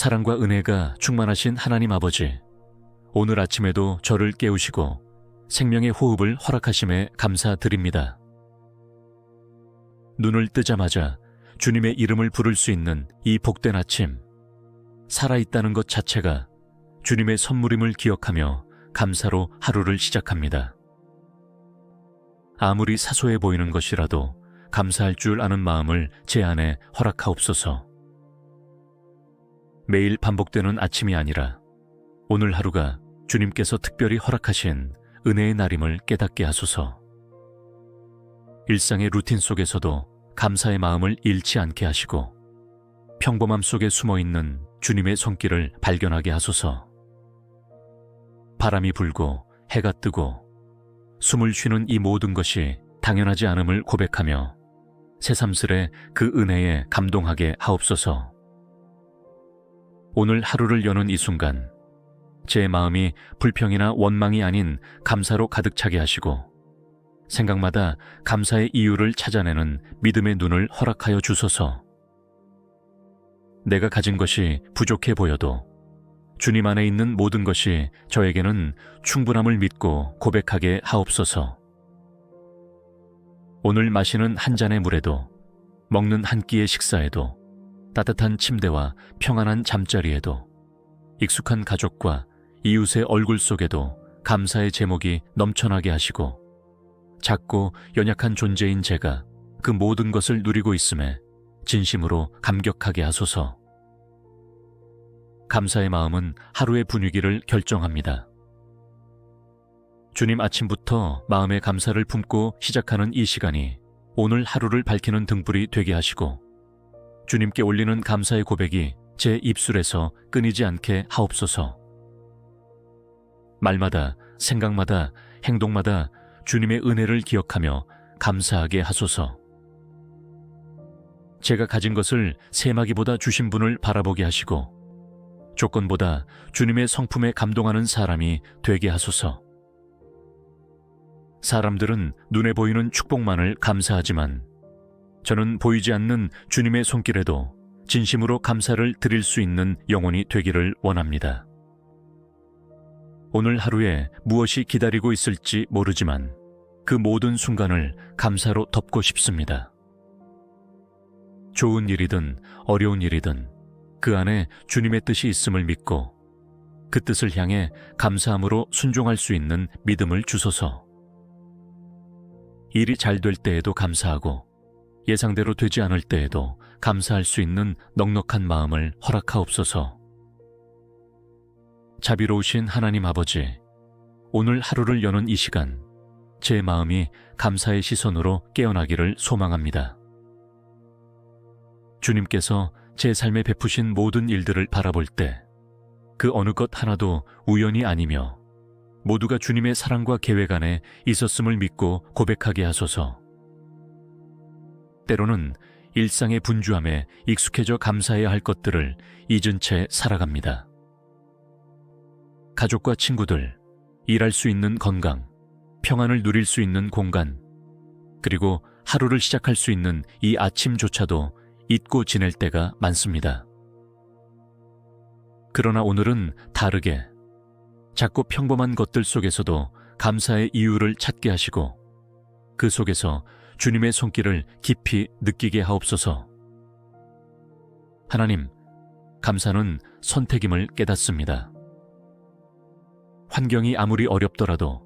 사랑과 은혜가 충만하신 하나님 아버지, 오늘 아침에도 저를 깨우시고 생명의 호흡을 허락하심에 감사드립니다. 눈을 뜨자마자 주님의 이름을 부를 수 있는 이 복된 아침, 살아있다는 것 자체가 주님의 선물임을 기억하며 감사로 하루를 시작합니다. 아무리 사소해 보이는 것이라도 감사할 줄 아는 마음을 제 안에 허락하옵소서. 매일 반복되는 아침이 아니라 오늘 하루가 주님께서 특별히 허락하신 은혜의 날임을 깨닫게 하소서. 일상의 루틴 속에서도 감사의 마음을 잃지 않게 하시고 평범함 속에 숨어있는 주님의 손길을 발견하게 하소서. 바람이 불고 해가 뜨고 숨을 쉬는 이 모든 것이 당연하지 않음을 고백하며 새삼스레 그 은혜에 감동하게 하옵소서. 오늘 하루를 여는 이 순간 제 마음이 불평이나 원망이 아닌 감사로 가득 차게 하시고 생각마다 감사의 이유를 찾아내는 믿음의 눈을 허락하여 주소서. 내가 가진 것이 부족해 보여도 주님 안에 있는 모든 것이 저에게는 충분함을 믿고 고백하게 하옵소서. 오늘 마시는 한 잔의 물에도, 먹는 한 끼의 식사에도, 따뜻한 침대와 평안한 잠자리에도, 익숙한 가족과 이웃의 얼굴 속에도 감사의 제목이 넘쳐나게 하시고 작고 연약한 존재인 제가 그 모든 것을 누리고 있음에 진심으로 감격하게 하소서. 감사의 마음은 하루의 분위기를 결정합니다. 주님 아침부터 마음의 감사를 품고 시작하는 이 시간이 오늘 하루를 밝히는 등불이 되게 하시고 주님께 올리는 감사의 고백이 제 입술에서 끊이지 않게 하옵소서. 말마다, 생각마다, 행동마다 주님의 은혜를 기억하며 감사하게 하소서. 제가 가진 것을 셈하기보다 주신 분을 바라보게 하시고 조건보다 주님의 성품에 감동하는 사람이 되게 하소서. 사람들은 눈에 보이는 축복만을 감사하지만 저는 보이지 않는 주님의 손길에도 진심으로 감사를 드릴 수 있는 영혼이 되기를 원합니다. 오늘 하루에 무엇이 기다리고 있을지 모르지만 그 모든 순간을 감사로 덮고 싶습니다. 좋은 일이든 어려운 일이든 그 안에 주님의 뜻이 있음을 믿고 그 뜻을 향해 감사함으로 순종할 수 있는 믿음을 주소서. 일이 잘 될 때에도 감사하고 예상대로 되지 않을 때에도 감사할 수 있는 넉넉한 마음을 허락하옵소서. 자비로우신 하나님 아버지, 오늘 하루를 여는 이 시간 제 마음이 감사의 시선으로 깨어나기를 소망합니다. 주님께서 제 삶에 베푸신 모든 일들을 바라볼 때 그 어느 것 하나도 우연이 아니며 모두가 주님의 사랑과 계획 안에 있었음을 믿고 고백하게 하소서. 때로는 일상의 분주함에 익숙해져 감사해야 할 것들을 잊은 채 살아갑니다. 가족과 친구들, 일할 수 있는 건강, 평안을 누릴 수 있는 공간, 그리고 하루를 시작할 수 있는 이 아침조차도 잊고 지낼 때가 많습니다. 그러나 오늘은 다르게 작고 평범한 것들 속에서도 감사의 이유를 찾게 하시고 그 속에서 주님의 손길을 깊이 느끼게 하옵소서. 하나님, 감사는 선택임을 깨닫습니다. 환경이 아무리 어렵더라도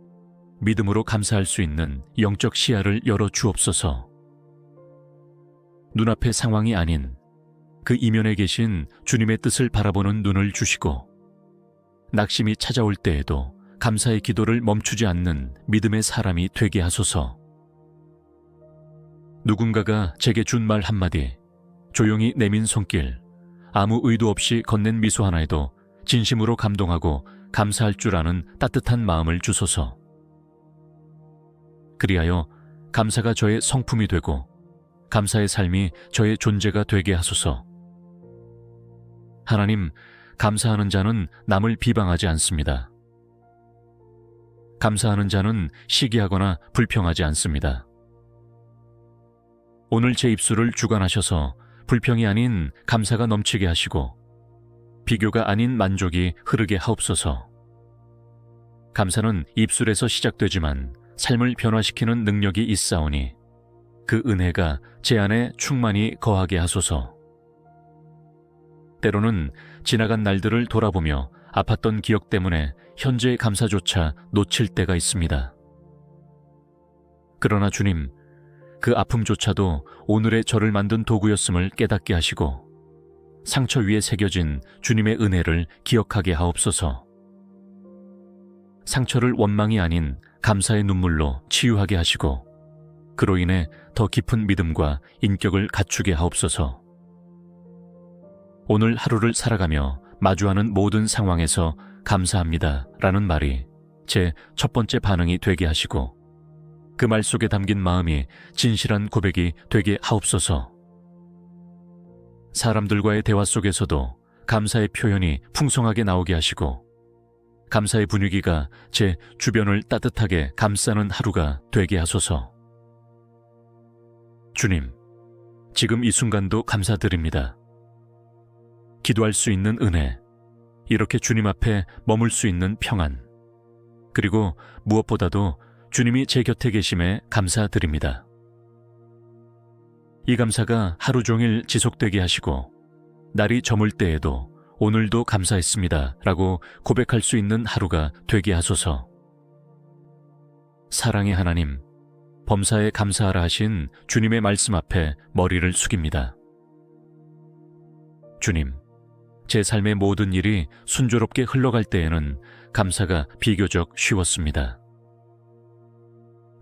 믿음으로 감사할 수 있는 영적 시야를 열어 주옵소서. 눈앞의 상황이 아닌 그 이면에 계신 주님의 뜻을 바라보는 눈을 주시고 낙심이 찾아올 때에도 감사의 기도를 멈추지 않는 믿음의 사람이 되게 하소서. 누군가가 제게 준 말 한마디, 조용히 내민 손길, 아무 의도 없이 건넨 미소 하나에도 진심으로 감동하고 감사할 줄 아는 따뜻한 마음을 주소서. 그리하여 감사가 저의 성품이 되고 감사의 삶이 저의 존재가 되게 하소서. 하나님, 감사하는 자는 남을 비방하지 않습니다. 감사하는 자는 시기하거나 불평하지 않습니다. 오늘 제 입술을 주관하셔서 불평이 아닌 감사가 넘치게 하시고 비교가 아닌 만족이 흐르게 하옵소서. 감사는 입술에서 시작되지만 삶을 변화시키는 능력이 있사오니 그 은혜가 제 안에 충만히 거하게 하소서. 때로는 지나간 날들을 돌아보며 아팠던 기억 때문에 현재의 감사조차 놓칠 때가 있습니다. 그러나 주님, 그 아픔조차도 오늘의 저를 만든 도구였음을 깨닫게 하시고 상처 위에 새겨진 주님의 은혜를 기억하게 하옵소서. 상처를 원망이 아닌 감사의 눈물로 치유하게 하시고 그로 인해 더 깊은 믿음과 인격을 갖추게 하옵소서. 오늘 하루를 살아가며 마주하는 모든 상황에서 감사합니다 라는 말이 제 첫 번째 반응이 되게 하시고 그 말 속에 담긴 마음이 진실한 고백이 되게 하옵소서. 사람들과의 대화 속에서도 감사의 표현이 풍성하게 나오게 하시고 감사의 분위기가 제 주변을 따뜻하게 감싸는 하루가 되게 하소서. 주님, 지금 이 순간도 감사드립니다. 기도할 수 있는 은혜, 이렇게 주님 앞에 머물 수 있는 평안, 그리고 무엇보다도 주님이 제 곁에 계심에 감사드립니다. 이 감사가 하루 종일 지속되게 하시고 날이 저물 때에도 오늘도 감사했습니다 라고 고백할 수 있는 하루가 되게 하소서. 사랑의 하나님, 범사에 감사하라 하신 주님의 말씀 앞에 머리를 숙입니다. 주님, 제 삶의 모든 일이 순조롭게 흘러갈 때에는 감사가 비교적 쉬웠습니다.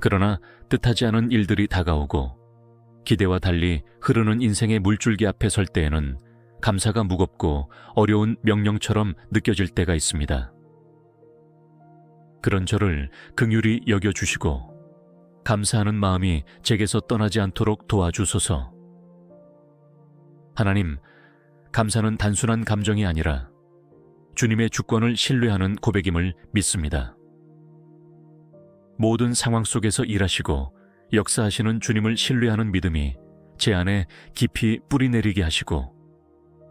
그러나 뜻하지 않은 일들이 다가오고 기대와 달리 흐르는 인생의 물줄기 앞에 설 때에는 감사가 무겁고 어려운 명령처럼 느껴질 때가 있습니다. 그런 저를 긍휼히 여겨주시고 감사하는 마음이 제게서 떠나지 않도록 도와주소서. 하나님, 감사는 단순한 감정이 아니라 주님의 주권을 신뢰하는 고백임을 믿습니다. 모든 상황 속에서 일하시고 역사하시는 주님을 신뢰하는 믿음이 제 안에 깊이 뿌리내리게 하시고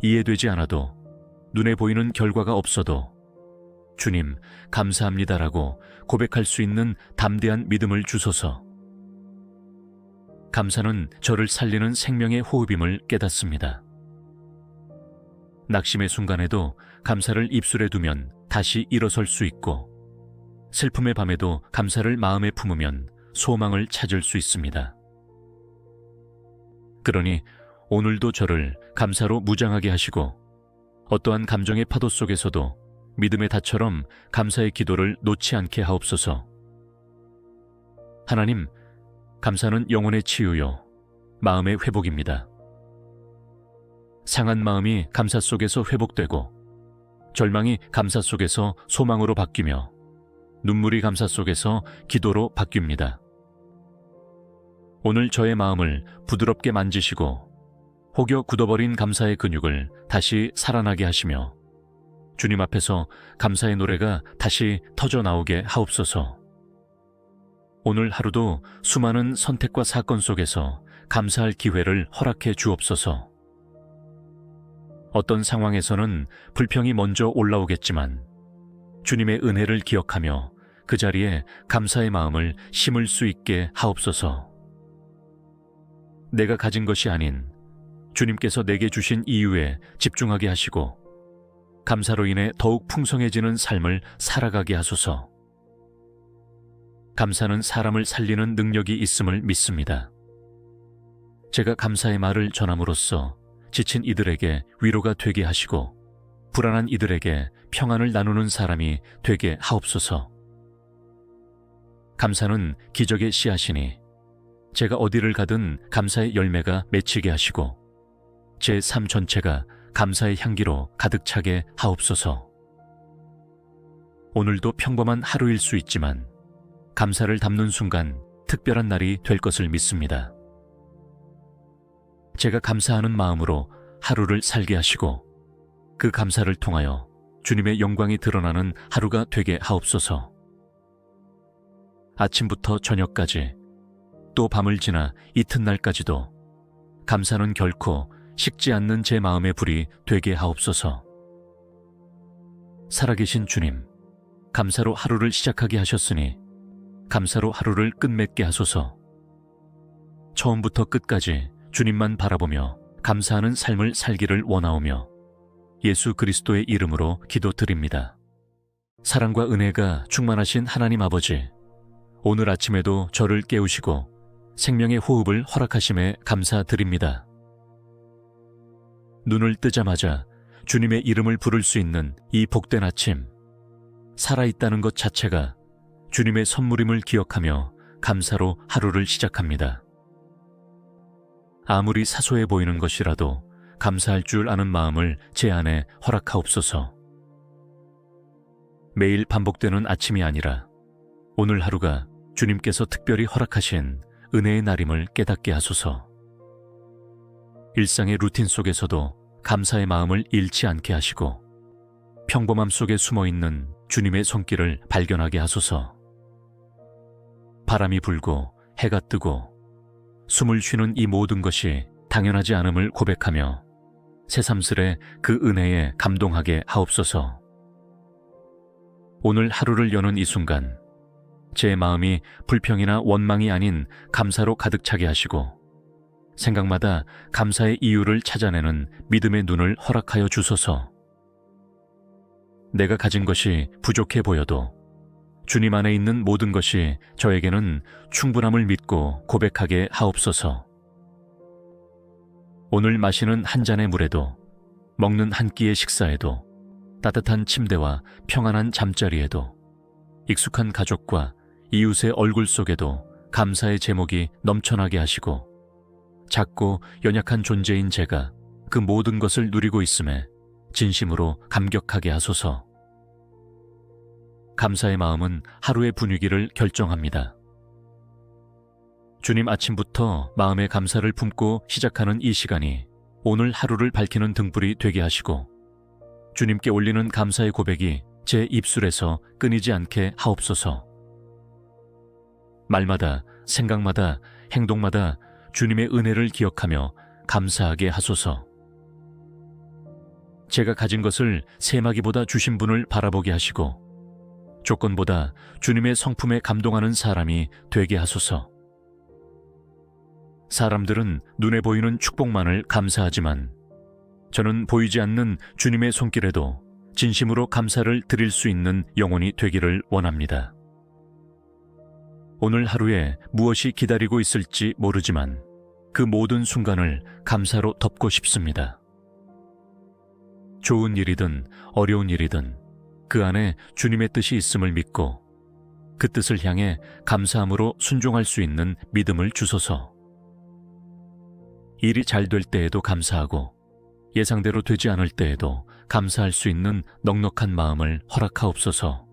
이해되지 않아도 눈에 보이는 결과가 없어도 주님 감사합니다라고 고백할 수 있는 담대한 믿음을 주소서. 감사는 저를 살리는 생명의 호흡임을 깨닫습니다. 낙심의 순간에도 감사를 입술에 두면 다시 일어설 수 있고 슬픔의 밤에도 감사를 마음에 품으면 소망을 찾을 수 있습니다. 그러니 오늘도 저를 감사로 무장하게 하시고 어떠한 감정의 파도 속에서도 믿음의 닷처럼 감사의 기도를 놓지 않게 하옵소서. 하나님, 감사는 영혼의 치유요, 마음의 회복입니다. 상한 마음이 감사 속에서 회복되고 절망이 감사 속에서 소망으로 바뀌며 눈물이 감사 속에서 기도로 바뀝니다. 오늘 저의 마음을 부드럽게 만지시고 혹여 굳어버린 감사의 근육을 다시 살아나게 하시며 주님 앞에서 감사의 노래가 다시 터져나오게 하옵소서. 오늘 하루도 수많은 선택과 사건 속에서 감사할 기회를 허락해 주옵소서. 어떤 상황에서는 불평이 먼저 올라오겠지만 주님의 은혜를 기억하며 그 자리에 감사의 마음을 심을 수 있게 하옵소서. 내가 가진 것이 아닌 주님께서 내게 주신 이유에 집중하게 하시고 감사로 인해 더욱 풍성해지는 삶을 살아가게 하소서. 감사는 사람을 살리는 능력이 있음을 믿습니다. 제가 감사의 말을 전함으로써 지친 이들에게 위로가 되게 하시고 불안한 이들에게 평안을 나누는 사람이 되게 하옵소서. 감사는 기적의 씨앗이니 제가 어디를 가든 감사의 열매가 맺히게 하시고 제 삶 전체가 감사의 향기로 가득 차게 하옵소서. 오늘도 평범한 하루일 수 있지만 감사를 담는 순간 특별한 날이 될 것을 믿습니다. 제가 감사하는 마음으로 하루를 살게 하시고 그 감사를 통하여 주님의 영광이 드러나는 하루가 되게 하옵소서. 아침부터 저녁까지 또 밤을 지나 이튿날까지도 감사는 결코 식지 않는 제 마음의 불이 되게 하옵소서. 살아계신 주님, 감사로 하루를 시작하게 하셨으니 감사로 하루를 끝맺게 하소서. 처음부터 끝까지 주님만 바라보며 감사하는 삶을 살기를 원하오며 예수 그리스도의 이름으로 기도드립니다. 사랑과 은혜가 충만하신 하나님 아버지, 오늘 아침에도 저를 깨우시고 생명의 호흡을 허락하심에 감사드립니다. 눈을 뜨자마자 주님의 이름을 부를 수 있는 이 복된 아침, 살아있다는 것 자체가 주님의 선물임을 기억하며 감사로 하루를 시작합니다. 아무리 사소해 보이는 것이라도 감사할 줄 아는 마음을 제 안에 허락하옵소서. 매일 반복되는 아침이 아니라 오늘 하루가 주님께서 특별히 허락하신 은혜의 날임을 깨닫게 하소서. 일상의 루틴 속에서도 감사의 마음을 잃지 않게 하시고 평범함 속에 숨어있는 주님의 손길을 발견하게 하소서. 바람이 불고 해가 뜨고 숨을 쉬는 이 모든 것이 당연하지 않음을 고백하며 새삼스레 그 은혜에 감동하게 하옵소서. 오늘 하루를 여는 이 순간 제 마음이 불평이나 원망이 아닌 감사로 가득 차게 하시고 생각마다 감사의 이유를 찾아내는 믿음의 눈을 허락하여 주소서. 내가 가진 것이 부족해 보여도 주님 안에 있는 모든 것이 저에게는 충분함을 믿고 고백하게 하옵소서. 오늘 마시는 한 잔의 물에도, 먹는 한 끼의 식사에도, 따뜻한 침대와 평안한 잠자리에도, 익숙한 가족과 이웃의 얼굴 속에도 감사의 제목이 넘쳐나게 하시고 작고 연약한 존재인 제가 그 모든 것을 누리고 있음에 진심으로 감격하게 하소서. 감사의 마음은 하루의 분위기를 결정합니다. 주님 아침부터 마음의 감사를 품고 시작하는 이 시간이 오늘 하루를 밝히는 등불이 되게 하시고 주님께 올리는 감사의 고백이 제 입술에서 끊이지 않게 하옵소서. 말마다, 생각마다, 행동마다 주님의 은혜를 기억하며 감사하게 하소서. 제가 가진 것을 세마기보다 주신 분을 바라보게 하시고 조건보다 주님의 성품에 감동하는 사람이 되게 하소서. 사람들은 눈에 보이는 축복만을 감사하지만 저는 보이지 않는 주님의 손길에도 진심으로 감사를 드릴 수 있는 영혼이 되기를 원합니다. 오늘 하루에 무엇이 기다리고 있을지 모르지만 그 모든 순간을 감사로 덮고 싶습니다. 좋은 일이든 어려운 일이든 그 안에 주님의 뜻이 있음을 믿고 그 뜻을 향해 감사함으로 순종할 수 있는 믿음을 주소서. 일이 잘 될 때에도 감사하고 예상대로 되지 않을 때에도 감사할 수 있는 넉넉한 마음을 허락하옵소서.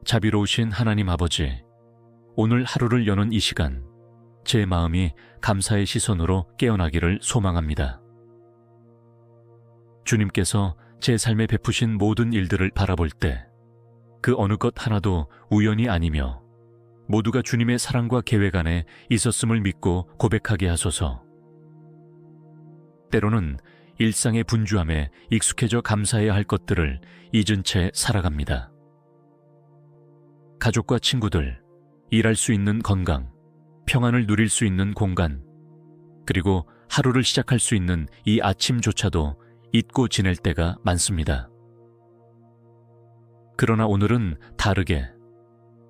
자비로우신 하나님 아버지, 오늘 하루를 여는 이 시간 제 마음이 감사의 시선으로 깨어나기를 소망합니다. 주님께서 제 삶에 베푸신 모든 일들을 바라볼 때 그 어느 것 하나도 우연이 아니며 모두가 주님의 사랑과 계획 안에 있었음을 믿고 고백하게 하소서. 때로는 일상의 분주함에 익숙해져 감사해야 할 것들을 잊은 채 살아갑니다. 가족과 친구들, 일할 수 있는 건강, 평안을 누릴 수 있는 공간, 그리고 하루를 시작할 수 있는 이 아침조차도 잊고 지낼 때가 많습니다. 그러나 오늘은 다르게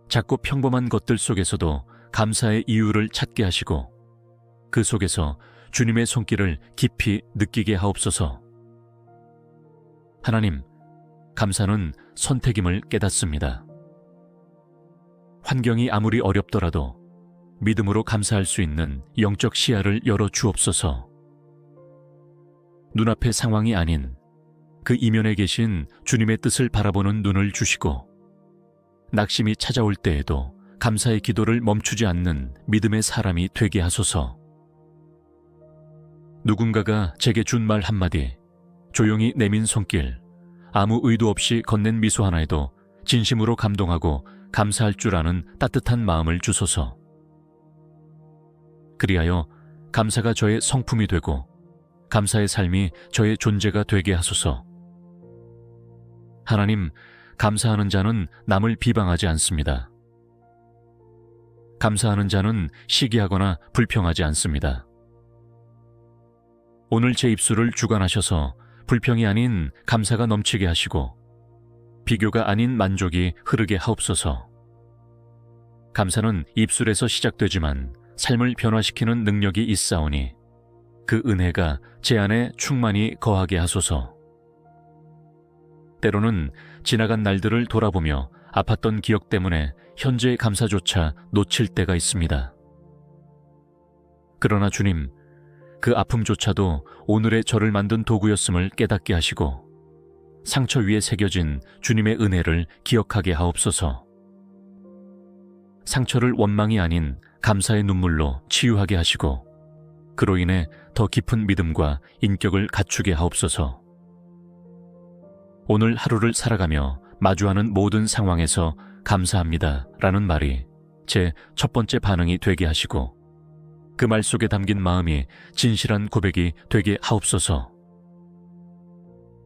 작고 평범한 것들 속에서도 감사의 이유를 찾게 하시고 그 속에서 주님의 손길을 깊이 느끼게 하옵소서. 하나님, 감사는 선택임을 깨닫습니다. 환경이 아무리 어렵더라도 믿음으로 감사할 수 있는 영적 시야를 열어 주옵소서. 눈앞의 상황이 아닌 그 이면에 계신 주님의 뜻을 바라보는 눈을 주시고 낙심이 찾아올 때에도 감사의 기도를 멈추지 않는 믿음의 사람이 되게 하소서. 누군가가 제게 준 말 한마디, 조용히 내민 손길, 아무 의도 없이 건넨 미소 하나에도 진심으로 감동하고 감사할 줄 아는 따뜻한 마음을 주소서. 그리하여 감사가 저의 성품이 되고 감사의 삶이 저의 존재가 되게 하소서. 하나님, 감사하는 자는 남을 비방하지 않습니다. 감사하는 자는 시기하거나 불평하지 않습니다. 오늘 제 입술을 주관하셔서 불평이 아닌 감사가 넘치게 하시고 비교가 아닌 만족이 흐르게 하옵소서. 감사는 입술에서 시작되지만 삶을 변화시키는 능력이 있사오니 그 은혜가 제 안에 충만히 거하게 하소서. 때로는 지나간 날들을 돌아보며 아팠던 기억 때문에 현재의 감사조차 놓칠 때가 있습니다. 그러나 주님, 그 아픔조차도 오늘의 저를 만든 도구였음을 깨닫게 하시고 상처 위에 새겨진 주님의 은혜를 기억하게 하옵소서. 상처를 원망이 아닌 감사의 눈물로 치유하게 하시고 그로 인해 더 깊은 믿음과 인격을 갖추게 하옵소서. 오늘 하루를 살아가며 마주하는 모든 상황에서 감사합니다 라는 말이 제 첫 번째 반응이 되게 하시고 그 말 속에 담긴 마음이 진실한 고백이 되게 하옵소서.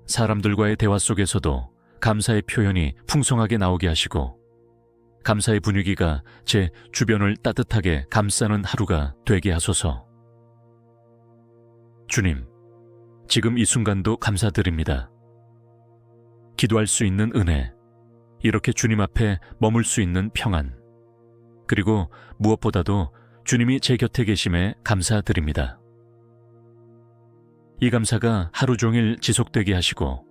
사람들과의 대화 속에서도 감사의 표현이 풍성하게 나오게 하시고 감사의 분위기가 제 주변을 따뜻하게 감싸는 하루가 되게 하소서. 주님, 지금 이 순간도 감사드립니다. 기도할 수 있는 은혜, 이렇게 주님 앞에 머물 수 있는 평안, 그리고 무엇보다도 주님이 제 곁에 계심에 감사드립니다. 이 감사가 하루 종일 지속되게 하시고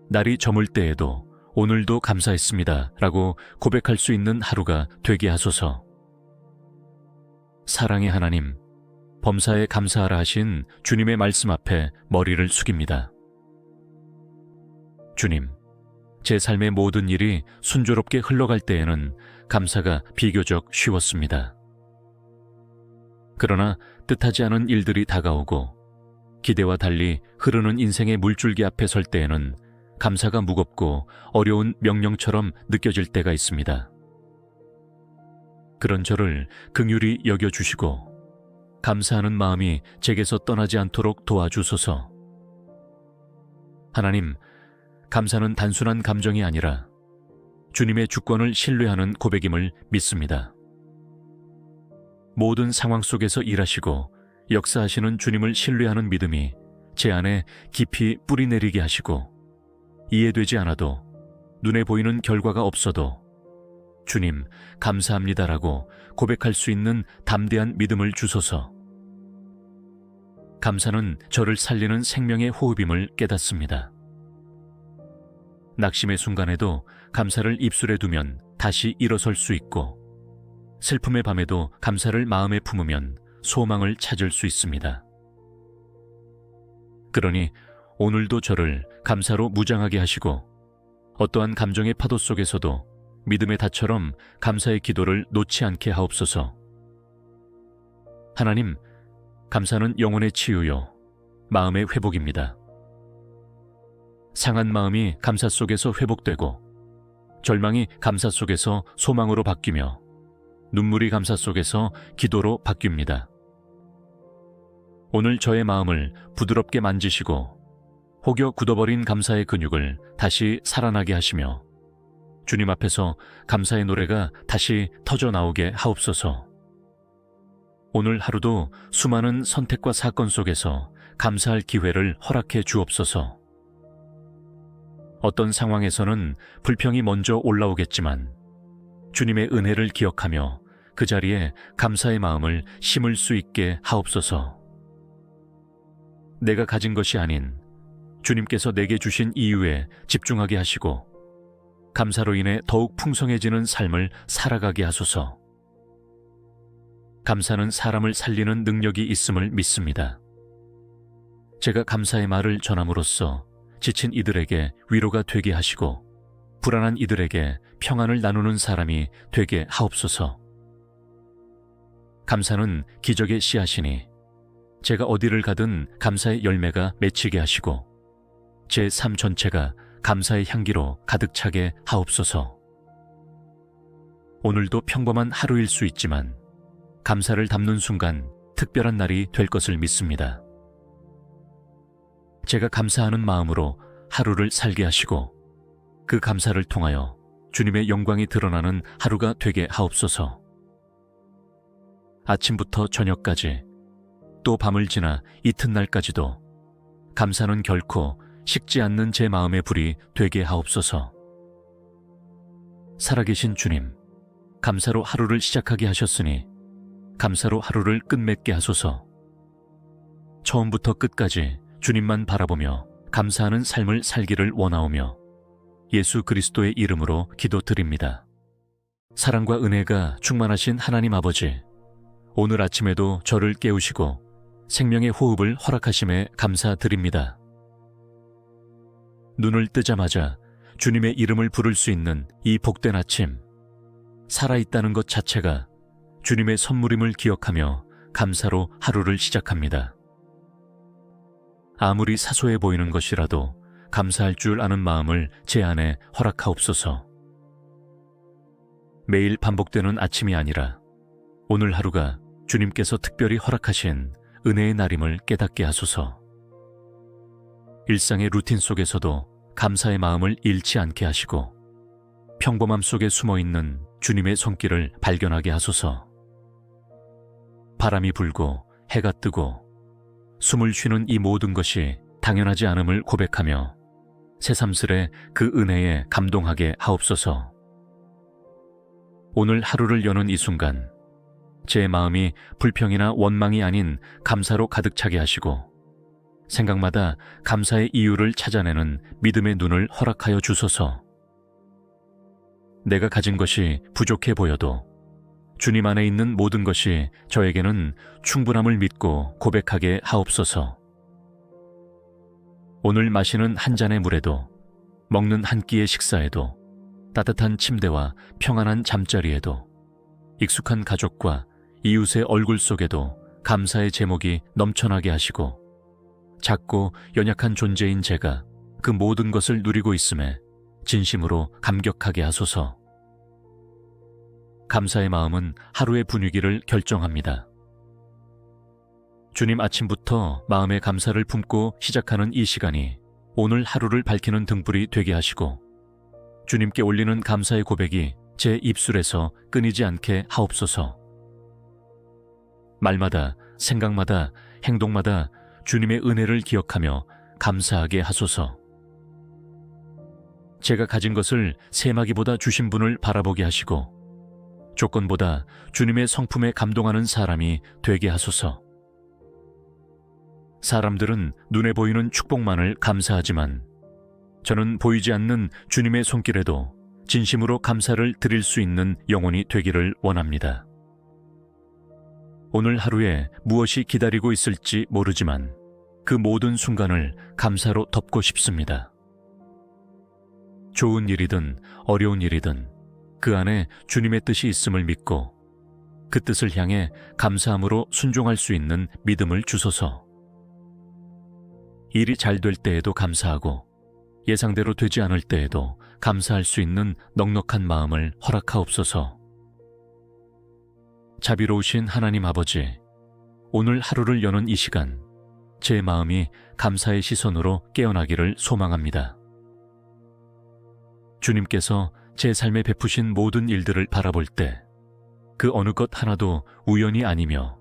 날이 저물 때에도 오늘도 감사했습니다 라고 고백할 수 있는 하루가 되게 하소서. 사랑의 하나님, 범사에 감사하라 하신 주님의 말씀 앞에 머리를 숙입니다. 주님, 제 삶의 모든 일이 순조롭게 흘러갈 때에는 감사가 비교적 쉬웠습니다. 그러나 뜻하지 않은 일들이 다가오고 기대와 달리 흐르는 인생의 물줄기 앞에 설 때에는 감사가 무겁고 어려운 명령처럼 느껴질 때가 있습니다. 그런 저를 긍휼히 여겨주시고 감사하는 마음이 제게서 떠나지 않도록 도와주소서. 하나님, 감사는 단순한 감정이 아니라 주님의 주권을 신뢰하는 고백임을 믿습니다. 모든 상황 속에서 일하시고 역사하시는 주님을 신뢰하는 믿음이 제 안에 깊이 뿌리내리게 하시고 이해되지 않아도 눈에 보이는 결과가 없어도 주님, 감사합니다라고 고백할 수 있는 담대한 믿음을 주소서. 감사는 저를 살리는 생명의 호흡임을 깨닫습니다. 낙심의 순간에도 감사를 입술에 두면 다시 일어설 수 있고 슬픔의 밤에도 감사를 마음에 품으면 소망을 찾을 수 있습니다. 그러니 오늘도 저를 감사로 무장하게 하시고 어떠한 감정의 파도 속에서도 믿음의 닷처럼 감사의 기도를 놓지 않게 하옵소서. 하나님, 감사는 영혼의 치유요, 마음의 회복입니다. 상한 마음이 감사 속에서 회복되고 절망이 감사 속에서 소망으로 바뀌며 눈물이 감사 속에서 기도로 바뀝니다. 오늘 저의 마음을 부드럽게 만지시고 혹여 굳어버린 감사의 근육을 다시 살아나게 하시며 주님 앞에서 감사의 노래가 다시 터져 나오게 하옵소서. 오늘 하루도 수많은 선택과 사건 속에서 감사할 기회를 허락해 주옵소서. 어떤 상황에서는 불평이 먼저 올라오겠지만 주님의 은혜를 기억하며 그 자리에 감사의 마음을 심을 수 있게 하옵소서. 내가 가진 것이 아닌 주님께서 내게 주신 이유에 집중하게 하시고 감사로 인해 더욱 풍성해지는 삶을 살아가게 하소서. 감사는 사람을 살리는 능력이 있음을 믿습니다. 제가 감사의 말을 전함으로써 지친 이들에게 위로가 되게 하시고 불안한 이들에게 평안을 나누는 사람이 되게 하옵소서. 감사는 기적의 씨앗이니 제가 어디를 가든 감사의 열매가 맺히게 하시고 제 삶 전체가 감사의 향기로 가득 차게 하옵소서. 오늘도 평범한 하루일 수 있지만 감사를 담는 순간 특별한 날이 될 것을 믿습니다. 제가 감사하는 마음으로 하루를 살게 하시고 그 감사를 통하여 주님의 영광이 드러나는 하루가 되게 하옵소서. 아침부터 저녁까지 또 밤을 지나 이튿날까지도 감사는 결코 식지 않는 제 마음의 불이 되게 하옵소서. 살아계신 주님, 감사로 하루를 시작하게 하셨으니 감사로 하루를 끝맺게 하소서. 처음부터 끝까지 주님만 바라보며 감사하는 삶을 살기를 원하오며 예수 그리스도의 이름으로 기도드립니다. 사랑과 은혜가 충만하신 하나님 아버지, 오늘 아침에도 저를 깨우시고 생명의 호흡을 허락하심에 감사드립니다. 눈을 뜨자마자 주님의 이름을 부를 수 있는 이 복된 아침, 살아있다는 것 자체가 주님의 선물임을 기억하며 감사로 하루를 시작합니다. 아무리 사소해 보이는 것이라도 감사할 줄 아는 마음을 제 안에 허락하옵소서. 매일 반복되는 아침이 아니라 오늘 하루가 주님께서 특별히 허락하신 은혜의 날임을 깨닫게 하소서. 일상의 루틴 속에서도 감사의 마음을 잃지 않게 하시고 평범함 속에 숨어있는 주님의 손길을 발견하게 하소서. 바람이 불고 해가 뜨고 숨을 쉬는 이 모든 것이 당연하지 않음을 고백하며 새삼스레 그 은혜에 감동하게 하옵소서. 오늘 하루를 여는 이 순간 제 마음이 불평이나 원망이 아닌 감사로 가득 차게 하시고 생각마다 감사의 이유를 찾아내는 믿음의 눈을 허락하여 주소서. 내가 가진 것이 부족해 보여도 주님 안에 있는 모든 것이 저에게는 충분함을 믿고 고백하게 하옵소서. 오늘 마시는 한 잔의 물에도, 먹는 한 끼의 식사에도, 따뜻한 침대와 평안한 잠자리에도, 익숙한 가족과 이웃의 얼굴 속에도 감사의 제목이 넘쳐나게 하시고 작고 연약한 존재인 제가 그 모든 것을 누리고 있음에 진심으로 감격하게 하소서. 감사의 마음은 하루의 분위기를 결정합니다. 주님, 아침부터 마음의 감사를 품고 시작하는 이 시간이 오늘 하루를 밝히는 등불이 되게 하시고 주님께 올리는 감사의 고백이 제 입술에서 끊이지 않게 하옵소서. 말마다, 생각마다, 행동마다 주님의 은혜를 기억하며 감사하게 하소서. 제가 가진 것을 셈하기보다 주신 분을 바라보게 하시고 조건보다 주님의 성품에 감동하는 사람이 되게 하소서. 사람들은 눈에 보이는 축복만을 감사하지만 저는 보이지 않는 주님의 손길에도 진심으로 감사를 드릴 수 있는 영혼이 되기를 원합니다. 오늘 하루에 무엇이 기다리고 있을지 모르지만 그 모든 순간을 감사로 덮고 싶습니다. 좋은 일이든 어려운 일이든 그 안에 주님의 뜻이 있음을 믿고 그 뜻을 향해 감사함으로 순종할 수 있는 믿음을 주소서. 일이 잘 될 때에도 감사하고 예상대로 되지 않을 때에도 감사할 수 있는 넉넉한 마음을 허락하옵소서. 자비로우신 하나님 아버지, 오늘 하루를 여는 이 시간 제 마음이 감사의 시선으로 깨어나기를 소망합니다. 주님께서 제 삶에 베푸신 모든 일들을 바라볼 때 그 어느 것 하나도 우연이 아니며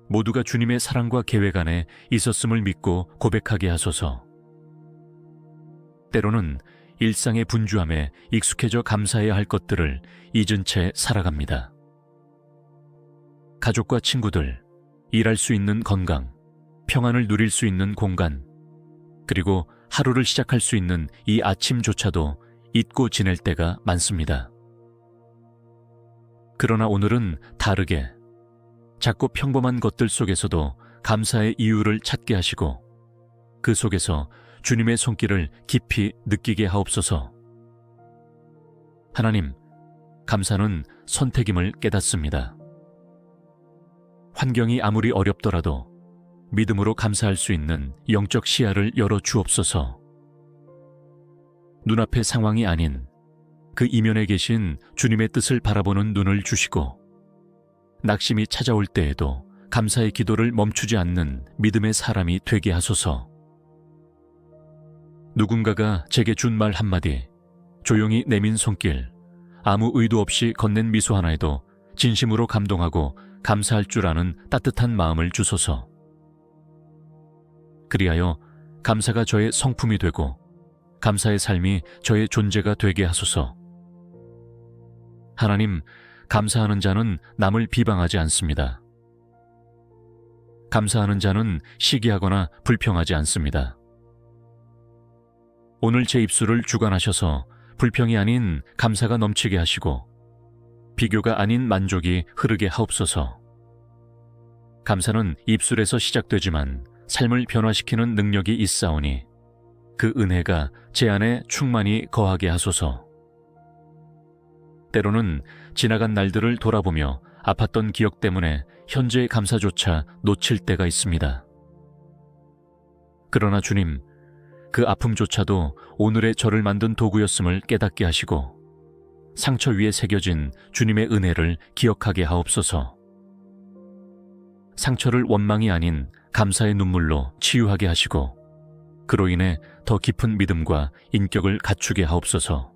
모두가 주님의 사랑과 계획 안에 있었음을 믿고 고백하게 하소서. 때로는 일상의 분주함에 익숙해져 감사해야 할 것들을 잊은 채 살아갑니다. 가족과 친구들, 일할 수 있는 건강, 평안을 누릴 수 있는 공간, 그리고 하루를 시작할 수 있는 이 아침조차도 잊고 지낼 때가 많습니다. 그러나 오늘은 다르게 작고 평범한 것들 속에서도 감사의 이유를 찾게 하시고 그 속에서 주님의 손길을 깊이 느끼게 하옵소서. 하나님, 감사는 선택임을 깨닫습니다. 환경이 아무리 어렵더라도 믿음으로 감사할 수 있는 영적 시야를 열어 주옵소서. 눈앞의 상황이 아닌 그 이면에 계신 주님의 뜻을 바라보는 눈을 주시고 낙심이 찾아올 때에도 감사의 기도를 멈추지 않는 믿음의 사람이 되게 하소서. 누군가가 제게 준 말 한마디, 조용히 내민 손길, 아무 의도 없이 건넨 미소 하나에도 진심으로 감동하고 감사할 줄 아는 따뜻한 마음을 주소서. 그리하여 감사가 저의 성품이 되고 감사의 삶이 저의 존재가 되게 하소서. 하나님, 감사하는 자는 남을 비방하지 않습니다. 감사하는 자는 시기하거나 불평하지 않습니다. 오늘 제 입술을 주관하셔서 불평이 아닌 감사가 넘치게 하시고 비교가 아닌 만족이 흐르게 하옵소서. 감사는 입술에서 시작되지만 삶을 변화시키는 능력이 있사오니 그 은혜가 제 안에 충만히 거하게 하소서. 때로는 지나간 날들을 돌아보며 아팠던 기억 때문에 현재의 감사조차 놓칠 때가 있습니다. 그러나 주님, 그 아픔조차도 오늘의 저를 만든 도구였음을 깨닫게 하시고 상처 위에 새겨진 주님의 은혜를 기억하게 하옵소서. 상처를 원망이 아닌 감사의 눈물로 치유하게 하시고 그로 인해 더 깊은 믿음과 인격을 갖추게 하옵소서.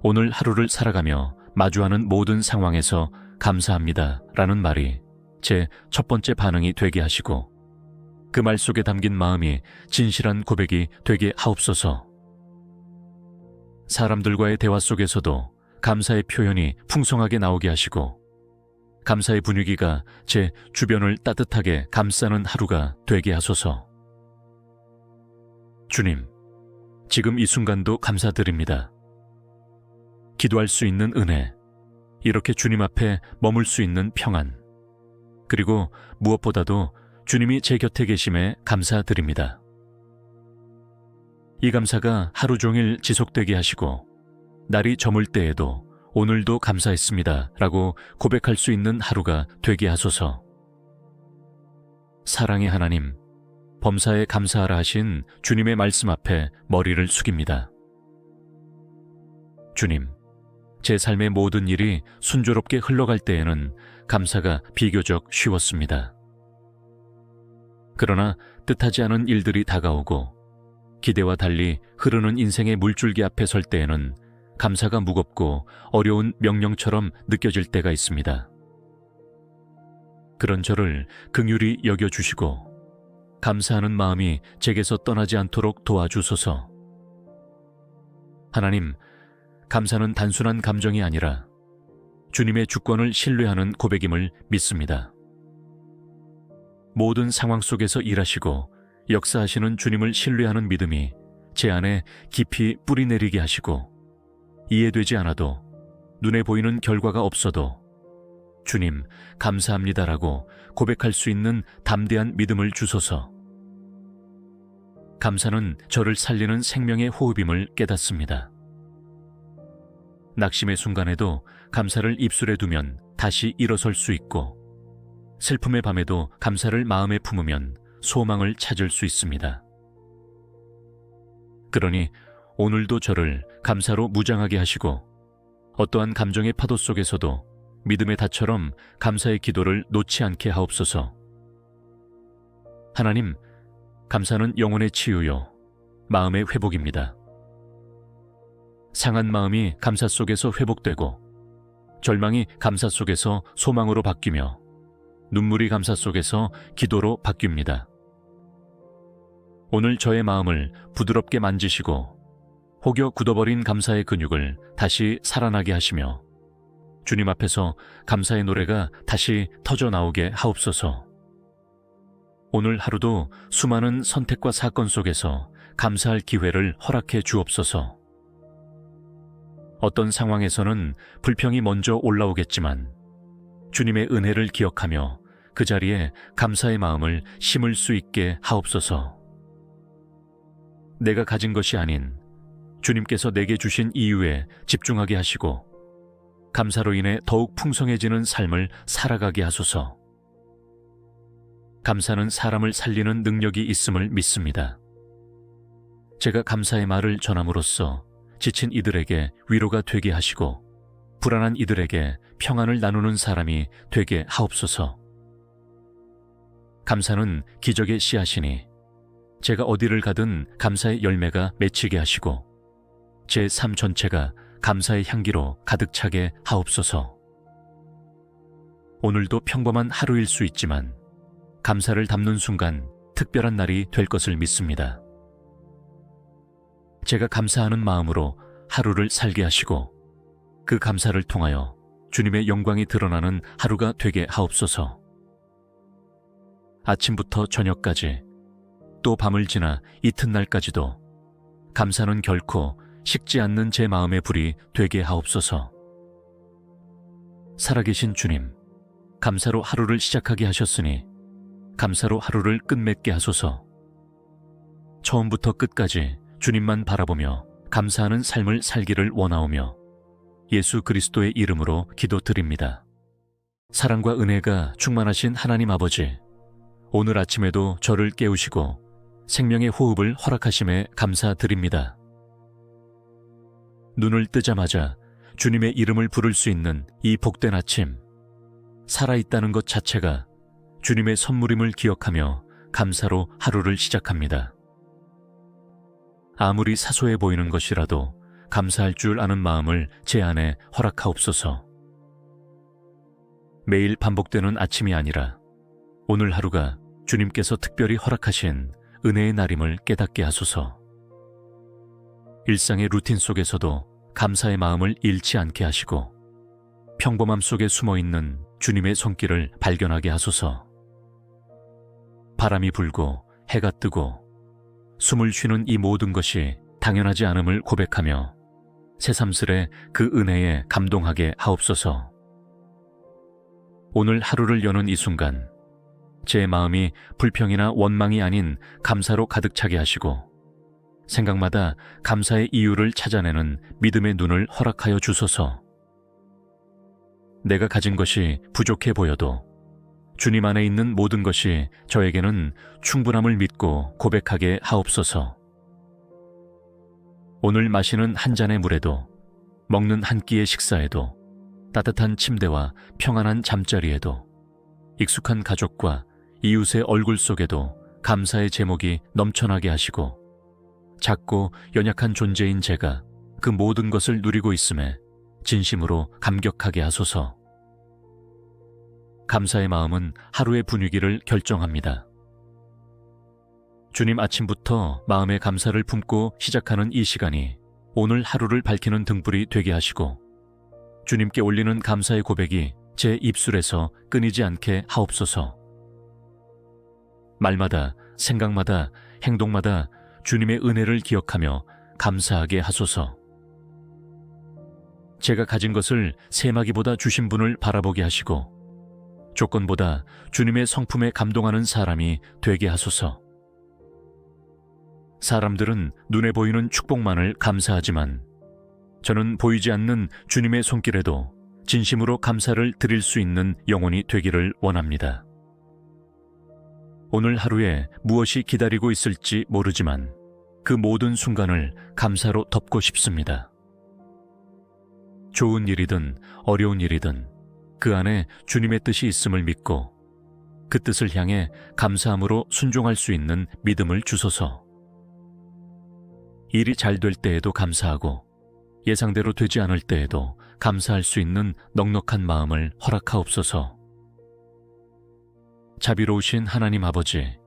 오늘 하루를 살아가며 마주하는 모든 상황에서 감사합니다 라는 말이 제 첫 번째 반응이 되게 하시고 그 말 속에 담긴 마음이 진실한 고백이 되게 하옵소서. 사람들과의 대화 속에서도 감사의 표현이 풍성하게 나오게 하시고 감사의 분위기가 제 주변을 따뜻하게 감싸는 하루가 되게 하소서. 주님, 지금 이 순간도 감사드립니다. 기도할 수 있는 은혜, 이렇게 주님 앞에 머물 수 있는 평안, 그리고 무엇보다도 주님이 제 곁에 계심에 감사드립니다. 이 감사가 하루 종일 지속되게 하시고 날이 저물 때에도 오늘도 감사했습니다 라고 고백할 수 있는 하루가 되게 하소서. 사랑의 하나님, 범사에 감사하라 하신 주님의 말씀 앞에 머리를 숙입니다. 주님, 제 삶의 모든 일이 순조롭게 흘러갈 때에는 감사가 비교적 쉬웠습니다. 그러나 뜻하지 않은 일들이 다가오고 기대와 달리 흐르는 인생의 물줄기 앞에 설 때에는 감사가 무겁고 어려운 명령처럼 느껴질 때가 있습니다. 그런 저를 긍휼히 여겨주시고 감사하는 마음이 제게서 떠나지 않도록 도와주소서. 하나님, 감사는 단순한 감정이 아니라 주님의 주권을 신뢰하는 고백임을 믿습니다. 모든 상황 속에서 일하시고 역사하시는 주님을 신뢰하는 믿음이 제 안에 깊이 뿌리내리게 하시고 이해되지 않아도 눈에 보이는 결과가 없어도 주님, 감사합니다라고 고백할 수 있는 담대한 믿음을 주소서. 감사는 저를 살리는 생명의 호흡임을 깨닫습니다. 낙심의 순간에도 감사를 입술에 두면 다시 일어설 수 있고 슬픔의 밤에도 감사를 마음에 품으면 소망을 찾을 수 있습니다. 그러니 오늘도 저를 감사로 무장하게 하시고 어떠한 감정의 파도 속에서도 믿음의 닷처럼 감사의 기도를 놓지 않게 하옵소서. 하나님, 감사는 영혼의 치유요, 마음의 회복입니다. 상한 마음이 감사 속에서 회복되고 절망이 감사 속에서 소망으로 바뀌며 눈물이 감사 속에서 기도로 바뀝니다. 오늘 저의 마음을 부드럽게 만지시고 혹여 굳어버린 감사의 근육을 다시 살아나게 하시며 주님 앞에서 감사의 노래가 다시 터져 나오게 하옵소서. 오늘 하루도 수많은 선택과 사건 속에서 감사할 기회를 허락해 주옵소서. 어떤 상황에서는 불평이 먼저 올라오겠지만 주님의 은혜를 기억하며 그 자리에 감사의 마음을 심을 수 있게 하옵소서. 내가 가진 것이 아닌 주님께서 내게 주신 이유에 집중하게 하시고 감사로 인해 더욱 풍성해지는 삶을 살아가게 하소서. 감사는 사람을 살리는 능력이 있음을 믿습니다. 제가 감사의 말을 전함으로써 지친 이들에게 위로가 되게 하시고 불안한 이들에게 평안을 나누는 사람이 되게 하옵소서. 감사는 기적의 씨앗이니 제가 어디를 가든 감사의 열매가 맺히게 하시고 제 삶 전체가 감사의 향기로 가득 차게 하옵소서. 오늘도 평범한 하루일 수 있지만 감사를 담는 순간 특별한 날이 될 것을 믿습니다. 제가 감사하는 마음으로 하루를 살게 하시고 그 감사를 통하여 주님의 영광이 드러나는 하루가 되게 하옵소서. 아침부터 저녁까지 또 밤을 지나 이튿날까지도 감사는 결코 식지 않는 제 마음의 불이 되게 하옵소서. 살아계신 주님, 감사로 하루를 시작하게 하셨으니 감사로 하루를 끝맺게 하소서. 처음부터 끝까지 주님만 바라보며 감사하는 삶을 살기를 원하오며 예수 그리스도의 이름으로 기도드립니다. 사랑과 은혜가 충만하신 하나님 아버지, 오늘 아침에도 저를 깨우시고 생명의 호흡을 허락하심에 감사드립니다. 눈을 뜨자마자 주님의 이름을 부를 수 있는 이 복된 아침, 살아있다는 것 자체가 주님의 선물임을 기억하며 감사로 하루를 시작합니다. 아무리 사소해 보이는 것이라도 감사할 줄 아는 마음을 제 안에 허락하옵소서. 매일 반복되는 아침이 아니라 오늘 하루가 주님께서 특별히 허락하신 은혜의 날임을 깨닫게 하소서. 일상의 루틴 속에서도 감사의 마음을 잃지 않게 하시고 평범함 속에 숨어있는 주님의 손길을 발견하게 하소서. 바람이 불고 해가 뜨고 숨을 쉬는 이 모든 것이 당연하지 않음을 고백하며 새삼스레 그 은혜에 감동하게 하옵소서. 오늘 하루를 여는 이 순간 제 마음이 불평이나 원망이 아닌 감사로 가득 차게 하시고 생각마다 감사의 이유를 찾아내는 믿음의 눈을 허락하여 주소서. 내가 가진 것이 부족해 보여도 주님 안에 있는 모든 것이 저에게는 충분함을 믿고 고백하게 하옵소서. 오늘 마시는 한 잔의 물에도, 먹는 한 끼의 식사에도, 따뜻한 침대와 평안한 잠자리에도, 익숙한 가족과 이웃의 얼굴 속에도 감사의 제목이 넘쳐나게 하시고 작고 연약한 존재인 제가 그 모든 것을 누리고 있음에 진심으로 감격하게 하소서. 감사의 마음은 하루의 분위기를 결정합니다. 주님, 아침부터 마음의 감사를 품고 시작하는 이 시간이 오늘 하루를 밝히는 등불이 되게 하시고 주님께 올리는 감사의 고백이 제 입술에서 끊이지 않게 하옵소서. 말마다, 생각마다, 행동마다 주님의 은혜를 기억하며 감사하게 하소서. 제가 가진 것을 셈하기보다 주신 분을 바라보게 하시고 조건보다 주님의 성품에 감동하는 사람이 되게 하소서. 사람들은 눈에 보이는 축복만을 감사하지만 저는 보이지 않는 주님의 손길에도 진심으로 감사를 드릴 수 있는 영혼이 되기를 원합니다. 오늘 하루에 무엇이 기다리고 있을지 모르지만 그 모든 순간을 감사로 덮고 싶습니다. 좋은 일이든 어려운 일이든 그 안에 주님의 뜻이 있음을 믿고 그 뜻을 향해 감사함으로 순종할 수 있는 믿음을 주소서. 일이 잘 될 때에도 감사하고 예상대로 되지 않을 때에도 감사할 수 있는 넉넉한 마음을 허락하옵소서. 자비로우신 하나님 아버지,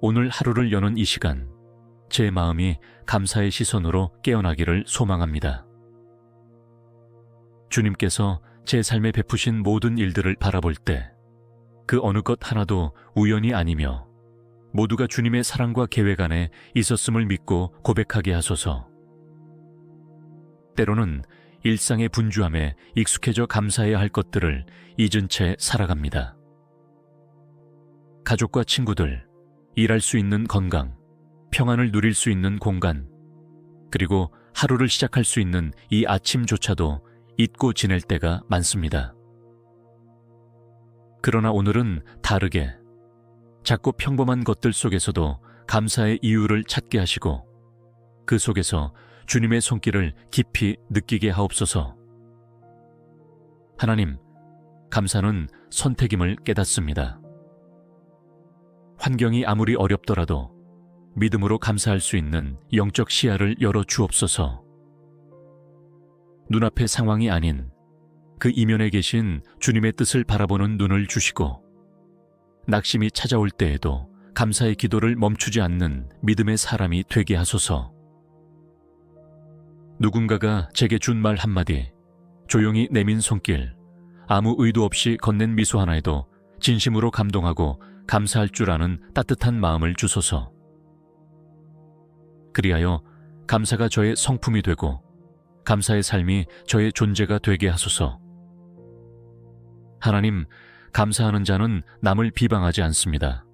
오늘 하루를 여는 이 시간 제 마음이 감사의 시선으로 깨어나기를 소망합니다. 주님께서 제 삶에 베푸신 모든 일들을 바라볼 때 그 어느 것 하나도 우연이 아니며 모두가 주님의 사랑과 계획 안에 있었음을 믿고 고백하게 하소서. 때로는 일상의 분주함에 익숙해져 감사해야 할 것들을 잊은 채 살아갑니다. 가족과 친구들, 일할 수 있는 건강, 평안을 누릴 수 있는 공간, 그리고 하루를 시작할 수 있는 이 아침조차도 잊고 지낼 때가 많습니다. 그러나 오늘은 다르게 작고 평범한 것들 속에서도 감사의 이유를 찾게 하시고 그 속에서 주님의 손길을 깊이 느끼게 하옵소서. 하나님, 감사는 선택임을 깨닫습니다. 환경이 아무리 어렵더라도 믿음으로 감사할 수 있는 영적 시야를 열어 주옵소서. 눈앞의 상황이 아닌 그 이면에 계신 주님의 뜻을 바라보는 눈을 주시고, 낙심이 찾아올 때에도 감사의 기도를 멈추지 않는 믿음의 사람이 되게 하소서. 누군가가 제게 준 말 한마디, 조용히 내민 손길, 아무 의도 없이 건넨 미소 하나에도 진심으로 감동하고 감사할 줄 아는 따뜻한 마음을 주소서. 그리하여 감사가 저의 성품이 되고 감사의 삶이 저의 존재가 되게 하소서. 하나님, 감사하는 자는 남을 비방하지 않습니다.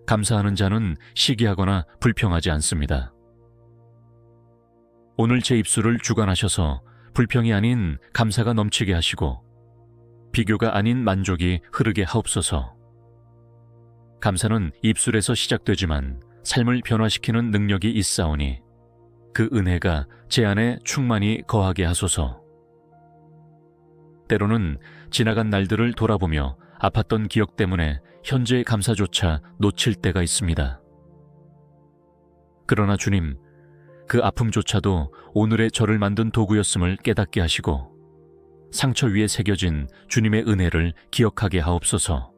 감사하는 자는 시기하거나 불평하지 않습니다. 오늘 제 입술을 주관하셔서 불평이 아닌 감사가 넘치게 하시고 비교가 아닌 만족이 흐르게 하옵소서. 감사는 입술에서 시작되지만 삶을 변화시키는 능력이 있사오니 그 은혜가 제 안에 충만히 거하게 하소서. 때로는 지나간 날들을 돌아보며 아팠던 기억 때문에 현재의 감사조차 놓칠 때가 있습니다. 그러나 주님, 그 아픔조차도 오늘의 저를 만든 도구였음을 깨닫게 하시고 상처 위에 새겨진 주님의 은혜를 기억하게 하옵소서.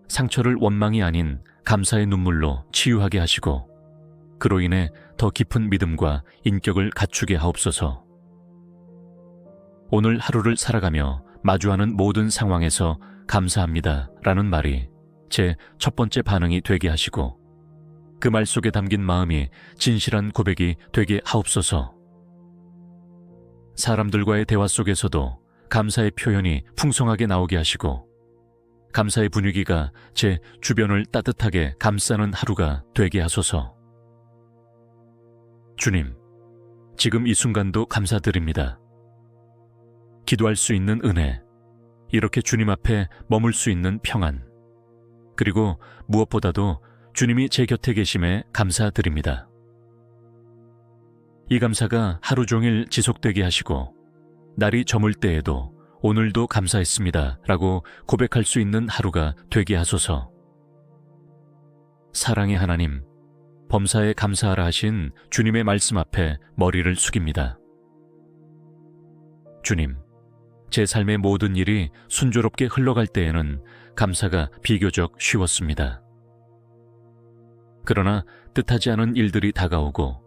상처를 원망이 아닌 감사의 눈물로 치유하게 하시고 그로 인해 더 깊은 믿음과 인격을 갖추게 하옵소서. 오늘 하루를 살아가며 마주하는 모든 상황에서 감사합니다 라는 말이 제 첫 번째 반응이 되게 하시고 그 말 속에 담긴 마음이 진실한 고백이 되게 하옵소서. 사람들과의 대화 속에서도 감사의 표현이 풍성하게 나오게 하시고 감사의 분위기가 제 주변을 따뜻하게 감싸는 하루가 되게 하소서. 주님, 지금 이 순간도 감사드립니다. 기도할 수 있는 은혜, 이렇게 주님 앞에 머물 수 있는 평안, 그리고 무엇보다도 주님이 제 곁에 계심에 감사드립니다. 이 감사가 하루 종일 지속되게 하시고 날이 저물 때에도 오늘도 감사했습니다 라고 고백할 수 있는 하루가 되게 하소서. 사랑의 하나님, 범사에 감사하라 하신 주님의 말씀 앞에 머리를 숙입니다. 주님, 제 삶의 모든 일이 순조롭게 흘러갈 때에는 감사가 비교적 쉬웠습니다. 그러나 뜻하지 않은 일들이 다가오고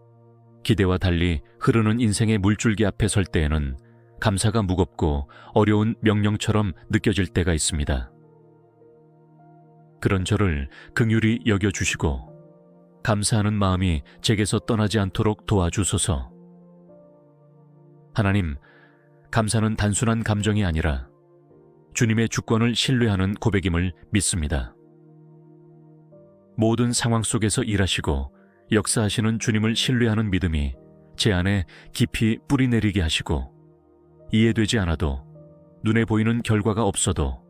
기대와 달리 흐르는 인생의 물줄기 앞에 설 때에는 감사가 무겁고 어려운 명령처럼 느껴질 때가 있습니다. 그런 저를 긍휼히 여겨주시고 감사하는 마음이 제게서 떠나지 않도록 도와주소서. 하나님, 감사는 단순한 감정이 아니라 주님의 주권을 신뢰하는 고백임을 믿습니다. 모든 상황 속에서 일하시고 역사하시는 주님을 신뢰하는 믿음이 제 안에 깊이 뿌리내리게 하시고 이해되지 않아도 눈에 보이는 결과가 없어도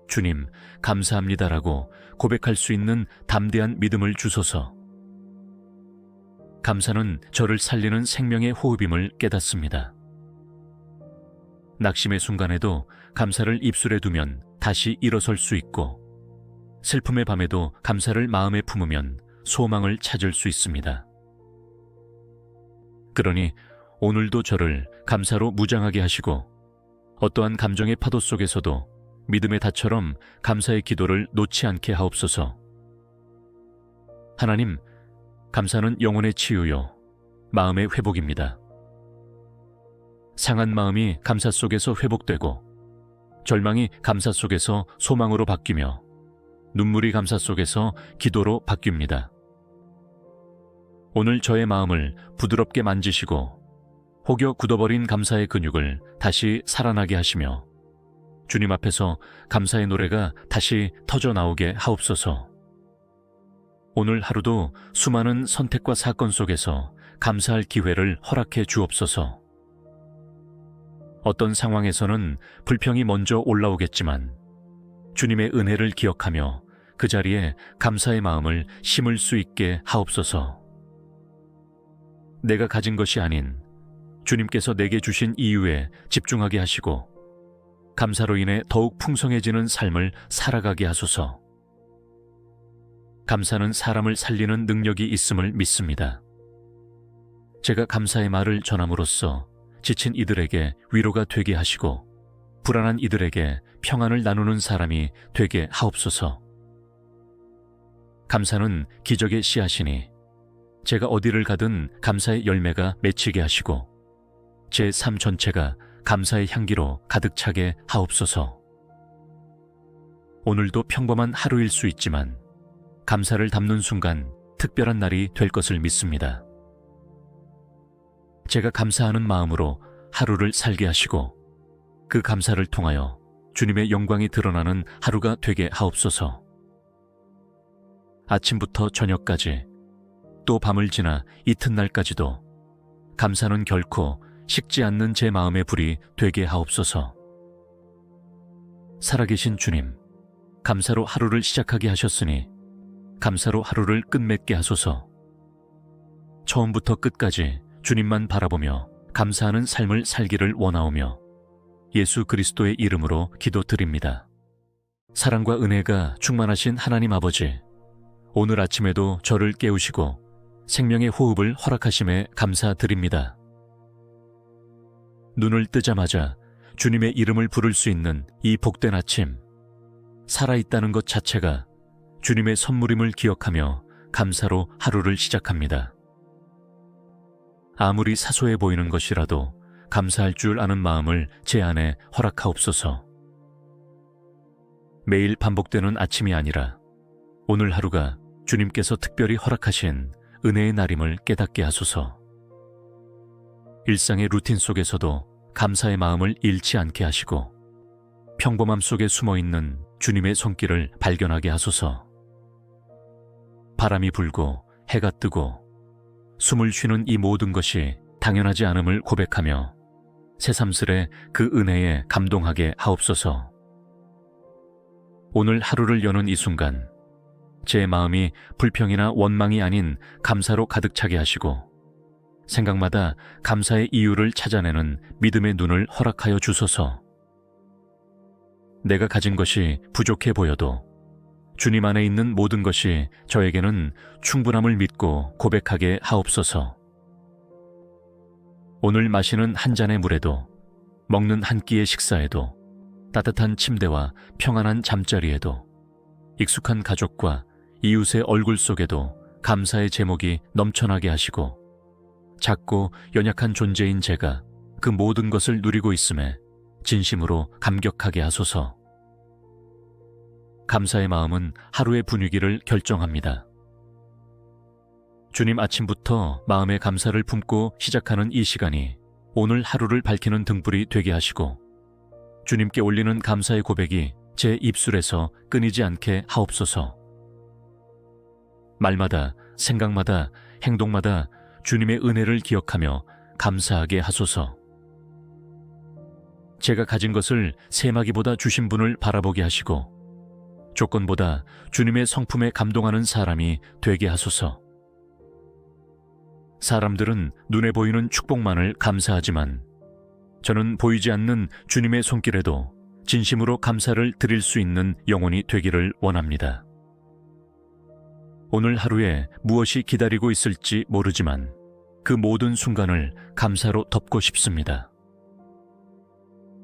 주님 감사합니다라고 고백할 수 있는 담대한 믿음을 주소서. 감사는 저를 살리는 생명의 호흡임을 깨닫습니다. 낙심의 순간에도 감사를 입술에 두면 다시 일어설 수 있고 슬픔의 밤에도 감사를 마음에 품으면 소망을 찾을 수 있습니다. 그러니 오늘도 저를 감사로 무장하게 하시고 어떠한 감정의 파도 속에서도 믿음의 닷처럼 감사의 기도를 놓지 않게 하옵소서. 하나님, 감사는 영혼의 치유요, 마음의 회복입니다. 상한 마음이 감사 속에서 회복되고 절망이 감사 속에서 소망으로 바뀌며 눈물이 감사 속에서 기도로 바뀝니다. 오늘 저의 마음을 부드럽게 만지시고 혹여 굳어버린 감사의 근육을 다시 살아나게 하시며 주님 앞에서 감사의 노래가 다시 터져 나오게 하옵소서. 오늘 하루도 수많은 선택과 사건 속에서 감사할 기회를 허락해 주옵소서. 어떤 상황에서는 불평이 먼저 올라오겠지만 주님의 은혜를 기억하며 그 자리에 감사의 마음을 심을 수 있게 하옵소서. 내가 가진 것이 아닌 주님께서 내게 주신 이유에 집중하게 하시고 감사로 인해 더욱 풍성해지는 삶을 살아가게 하소서. 감사는 사람을 살리는 능력이 있음을 믿습니다. 제가 감사의 말을 전함으로써 지친 이들에게 위로가 되게 하시고 불안한 이들에게 평안을 나누는 사람이 되게 하옵소서. 감사는 기적의 씨앗이니 제가 어디를 가든 감사의 열매가 맺히게 하시고 제 삶 전체가 감사의 향기로 가득 차게 하옵소서. 오늘도 평범한 하루일 수 있지만 감사를 담는 순간 특별한 날이 될 것을 믿습니다. 제가 감사하는 마음으로 하루를 살게 하시고 그 감사를 통하여 주님의 영광이 드러나는 하루가 되게 하옵소서. 아침부터 저녁까지 또 밤을 지나 이튿날까지도 감사는 결코 식지 않는 제 마음의 불이 되게 하옵소서. 살아계신 주님, 감사로 하루를 시작하게 하셨으니 감사로 하루를 끝맺게 하소서. 처음부터 끝까지 주님만 바라보며 감사하는 삶을 살기를 원하오며 예수 그리스도의 이름으로 기도드립니다. 사랑과 은혜가 충만하신 하나님 아버지, 오늘 아침에도 저를 깨우시고 생명의 호흡을 허락하심에 감사드립니다. 눈을 뜨자마자 주님의 이름을 부를 수 있는 이 복된 아침, 살아있다는 것 자체가 주님의 선물임을 기억하며 감사로 하루를 시작합니다. 아무리 사소해 보이는 것이라도 감사할 줄 아는 마음을 제 안에 허락하옵소서. 매일 반복되는 아침이 아니라 오늘 하루가 주님께서 특별히 허락하신 은혜의 날임을 깨닫게 하소서. 일상의 루틴 속에서도 감사의 마음을 잃지 않게 하시고 평범함 속에 숨어있는 주님의 손길을 발견하게 하소서. 바람이 불고 해가 뜨고 숨을 쉬는 이 모든 것이 당연하지 않음을 고백하며 새삼스레 그 은혜에 감동하게 하옵소서. 오늘 하루를 여는 이 순간 제 마음이 불평이나 원망이 아닌 감사로 가득 차게 하시고 생각마다 감사의 이유를 찾아내는 믿음의 눈을 허락하여 주소서. 내가 가진 것이 부족해 보여도 주님 안에 있는 모든 것이 저에게는 충분함을 믿고 고백하게 하옵소서. 오늘 마시는 한 잔의 물에도, 먹는 한 끼의 식사에도, 따뜻한 침대와 평안한 잠자리에도, 익숙한 가족과 이웃의 얼굴 속에도 감사의 제목이 넘쳐나게 하시고 작고 연약한 존재인 제가 그 모든 것을 누리고 있음에 진심으로 감격하게 하소서. 감사의 마음은 하루의 분위기를 결정합니다. 주님 아침부터 마음의 감사를 품고 시작하는 이 시간이 오늘 하루를 밝히는 등불이 되게 하시고 주님께 올리는 감사의 고백이 제 입술에서 끊이지 않게 하옵소서. 말마다, 생각마다, 행동마다 주님의 은혜를 기억하며 감사하게 하소서. 제가 가진 것을 세마기보다 주신 분을 바라보게 하시고 조건보다 주님의 성품에 감동하는 사람이 되게 하소서. 사람들은 눈에 보이는 축복만을 감사하지만 저는 보이지 않는 주님의 손길에도 진심으로 감사를 드릴 수 있는 영혼이 되기를 원합니다. 오늘 하루에 무엇이 기다리고 있을지 모르지만 그 모든 순간을 감사로 덮고 싶습니다.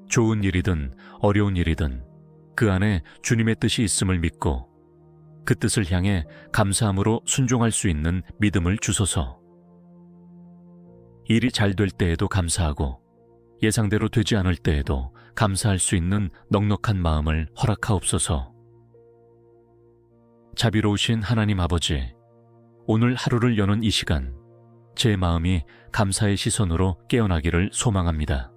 좋은 일이든 어려운 일이든 그 안에 주님의 뜻이 있음을 믿고 그 뜻을 향해 감사함으로 순종할 수 있는 믿음을 주소서. 일이 잘 될 때에도 감사하고 예상대로 되지 않을 때에도 감사할 수 있는 넉넉한 마음을 허락하옵소서. 자비로우신 하나님 아버지, 오늘 하루를 여는 이 시간 제 마음이 감사의 시선으로 깨어나기를 소망합니다.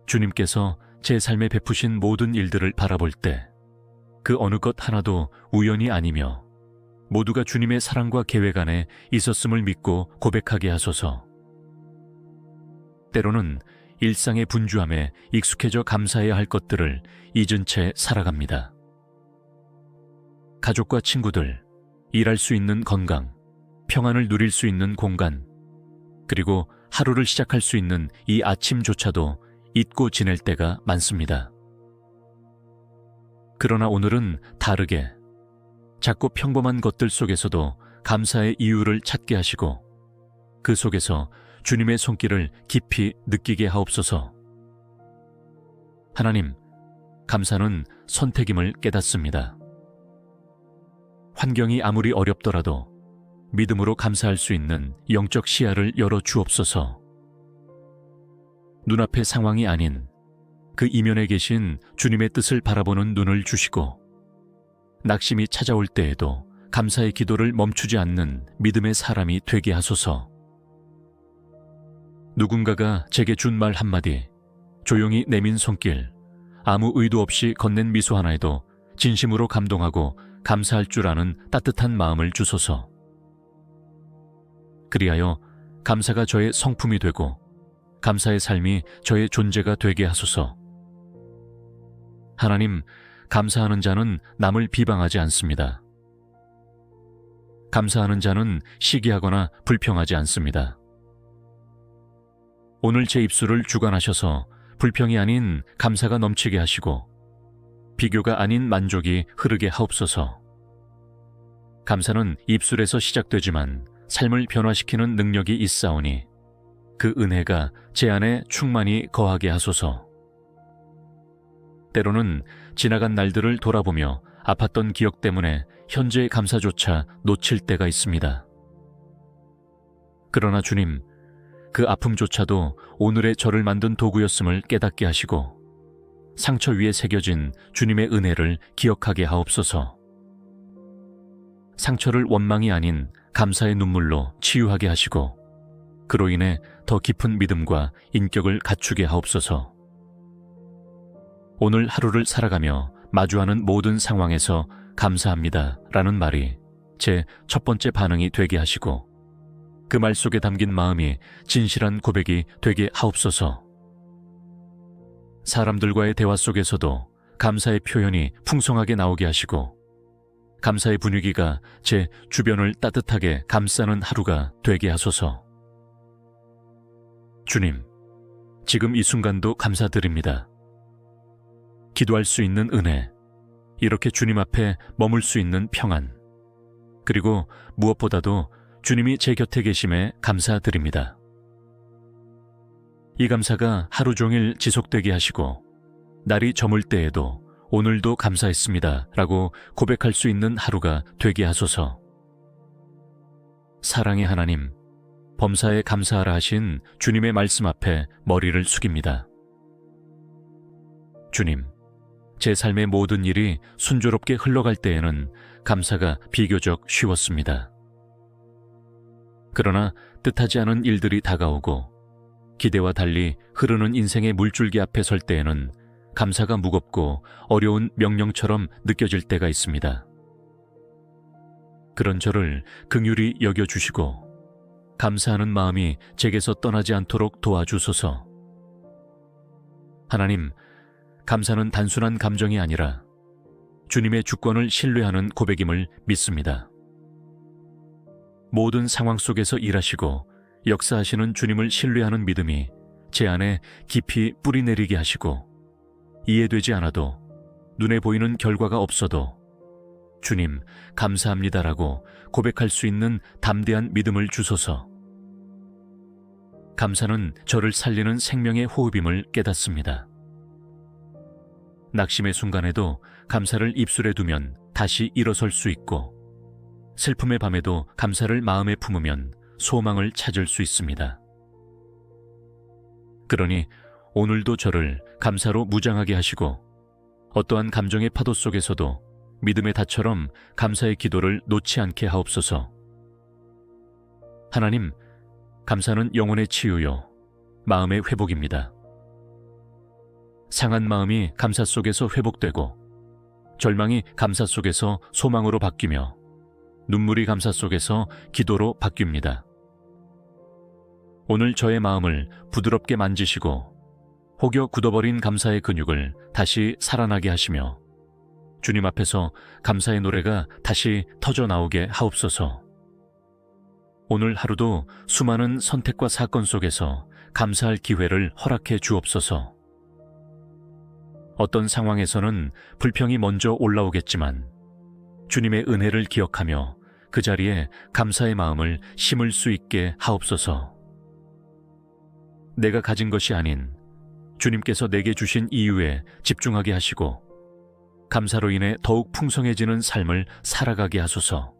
주님께서 제 삶에 베푸신 모든 일들을 바라볼 때 그 어느 것 하나도 우연이 아니며 모두가 주님의 사랑과 계획 안에 있었음을 믿고 고백하게 하소서. 때로는 일상의 분주함에 익숙해져 감사해야 할 것들을 잊은 채 살아갑니다. 가족과 친구들, 일할 수 있는 건강, 평안을 누릴 수 있는 공간, 그리고 하루를 시작할 수 있는 이 아침조차도 잊고 지낼 때가 많습니다. 그러나 오늘은 다르게 작고 평범한 것들 속에서도 감사의 이유를 찾게 하시고 그 속에서 주님의 손길을 깊이 느끼게 하옵소서. 하나님, 감사는 선택임을 깨닫습니다. 환경이 아무리 어렵더라도 믿음으로 감사할 수 있는 영적 시야를 열어 주옵소서. 눈앞의 상황이 아닌 그 이면에 계신 주님의 뜻을 바라보는 눈을 주시고, 낙심이 찾아올 때에도 감사의 기도를 멈추지 않는 믿음의 사람이 되게 하소서. 누군가가 제게 준 말 한마디, 조용히 내민 손길, 아무 의도 없이 건넨 미소 하나에도 진심으로 감동하고 감사할 줄 아는 따뜻한 마음을 주소서. 그리하여 감사가 저의 성품이 되고 감사의 삶이 저의 존재가 되게 하소서. 하나님, 감사하는 자는 남을 비방하지 않습니다. 감사하는 자는 시기하거나 불평하지 않습니다. 오늘 제 입술을 주관하셔서 불평이 아닌 감사가 넘치게 하시고 비교가 아닌 만족이 흐르게 하옵소서. 감사는 입술에서 시작되지만 삶을 변화시키는 능력이 있사오니 그 은혜가 제 안에 충만히 거하게 하소서. 때로는 지나간 날들을 돌아보며 아팠던 기억 때문에 현재의 감사조차 놓칠 때가 있습니다. 그러나 주님, 그 아픔조차도 오늘의 저를 만든 도구였음을 깨닫게 하시고 상처 위에 새겨진 주님의 은혜를 기억하게 하옵소서. 상처를 원망이 아닌 감사의 눈물로 치유하게 하시고 그로 인해 더 깊은 믿음과 인격을 갖추게 하옵소서. 오늘 하루를 살아가며 마주하는 모든 상황에서 감사합니다 라는 말이 제 첫 번째 반응이 되게 하시고 그 말 속에 담긴 마음이 진실한 고백이 되게 하옵소서. 사람들과의 대화 속에서도 감사의 표현이 풍성하게 나오게 하시고 감사의 분위기가 제 주변을 따뜻하게 감싸는 하루가 되게 하소서. 주님, 지금 이 순간도 감사드립니다. 기도할 수 있는 은혜, 이렇게 주님 앞에 머물 수 있는 평안, 그리고 무엇보다도 주님이 제 곁에 계심에 감사드립니다. 이 감사가 하루 종일 지속되게 하시고 날이 저물 때에도 오늘도 감사했습니다 라고 고백할 수 있는 하루가 되게 하소서. 사랑의 하나님, 범사에 감사하라 하신 주님의 말씀 앞에 머리를 숙입니다. 주님, 제 삶의 모든 일이 순조롭게 흘러갈 때에는 감사가 비교적 쉬웠습니다. 그러나 뜻하지 않은 일들이 다가오고 기대와 달리 흐르는 인생의 물줄기 앞에 설 때에는 감사가 무겁고 어려운 명령처럼 느껴질 때가 있습니다. 그런 저를 긍휼히 여겨주시고 감사하는 마음이 제게서 떠나지 않도록 도와주소서. 하나님, 감사는 단순한 감정이 아니라 주님의 주권을 신뢰하는 고백임을 믿습니다. 모든 상황 속에서 일하시고 역사하시는 주님을 신뢰하는 믿음이 제 안에 깊이 뿌리내리게 하시고 이해되지 않아도 눈에 보이는 결과가 없어도 주님 감사합니다라고 고백할 수 있는 담대한 믿음을 주소서. 감사는 저를 살리는 생명의 호흡임을 깨닫습니다. 낙심의 순간에도 감사를 입술에 두면 다시 일어설 수 있고 슬픔의 밤에도 감사를 마음에 품으면 소망을 찾을 수 있습니다. 그러니 오늘도 저를 감사로 무장하게 하시고 어떠한 감정의 파도 속에서도 믿음의 닷처럼 감사의 기도를 놓지 않게 하옵소서. 하나님, 감사는 영혼의 치유요, 마음의 회복입니다. 상한 마음이 감사 속에서 회복되고 절망이 감사 속에서 소망으로 바뀌며 눈물이 감사 속에서 기도로 바뀝니다. 오늘 저의 마음을 부드럽게 만지시고 혹여 굳어버린 감사의 근육을 다시 살아나게 하시며 주님 앞에서 감사의 노래가 다시 터져 나오게 하옵소서. 오늘 하루도 수많은 선택과 사건 속에서 감사할 기회를 허락해 주옵소서. 어떤 상황에서는 불평이 먼저 올라오겠지만 주님의 은혜를 기억하며 그 자리에 감사의 마음을 심을 수 있게 하옵소서. 내가 가진 것이 아닌 주님께서 내게 주신 이유에 집중하게 하시고 감사로 인해 더욱 풍성해지는 삶을 살아가게 하소서.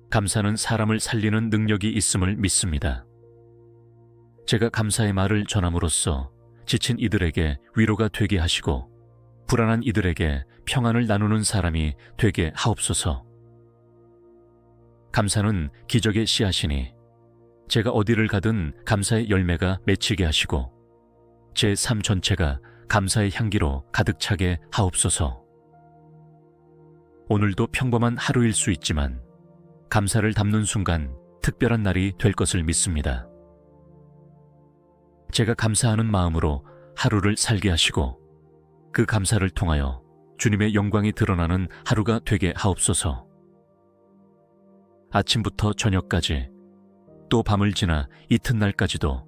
감사는 사람을 살리는 능력이 있음을 믿습니다. 제가 감사의 말을 전함으로써 지친 이들에게 위로가 되게 하시고 불안한 이들에게 평안을 나누는 사람이 되게 하옵소서. 감사는 기적의 씨앗이니 제가 어디를 가든 감사의 열매가 맺히게 하시고 제 삶 전체가 감사의 향기로 가득 차게 하옵소서. 오늘도 평범한 하루일 수 있지만 감사를 담는 순간 특별한 날이 될 것을 믿습니다. 제가 감사하는 마음으로 하루를 살게 하시고 그 감사를 통하여 주님의 영광이 드러나는 하루가 되게 하옵소서. 아침부터 저녁까지 또 밤을 지나 이튿날까지도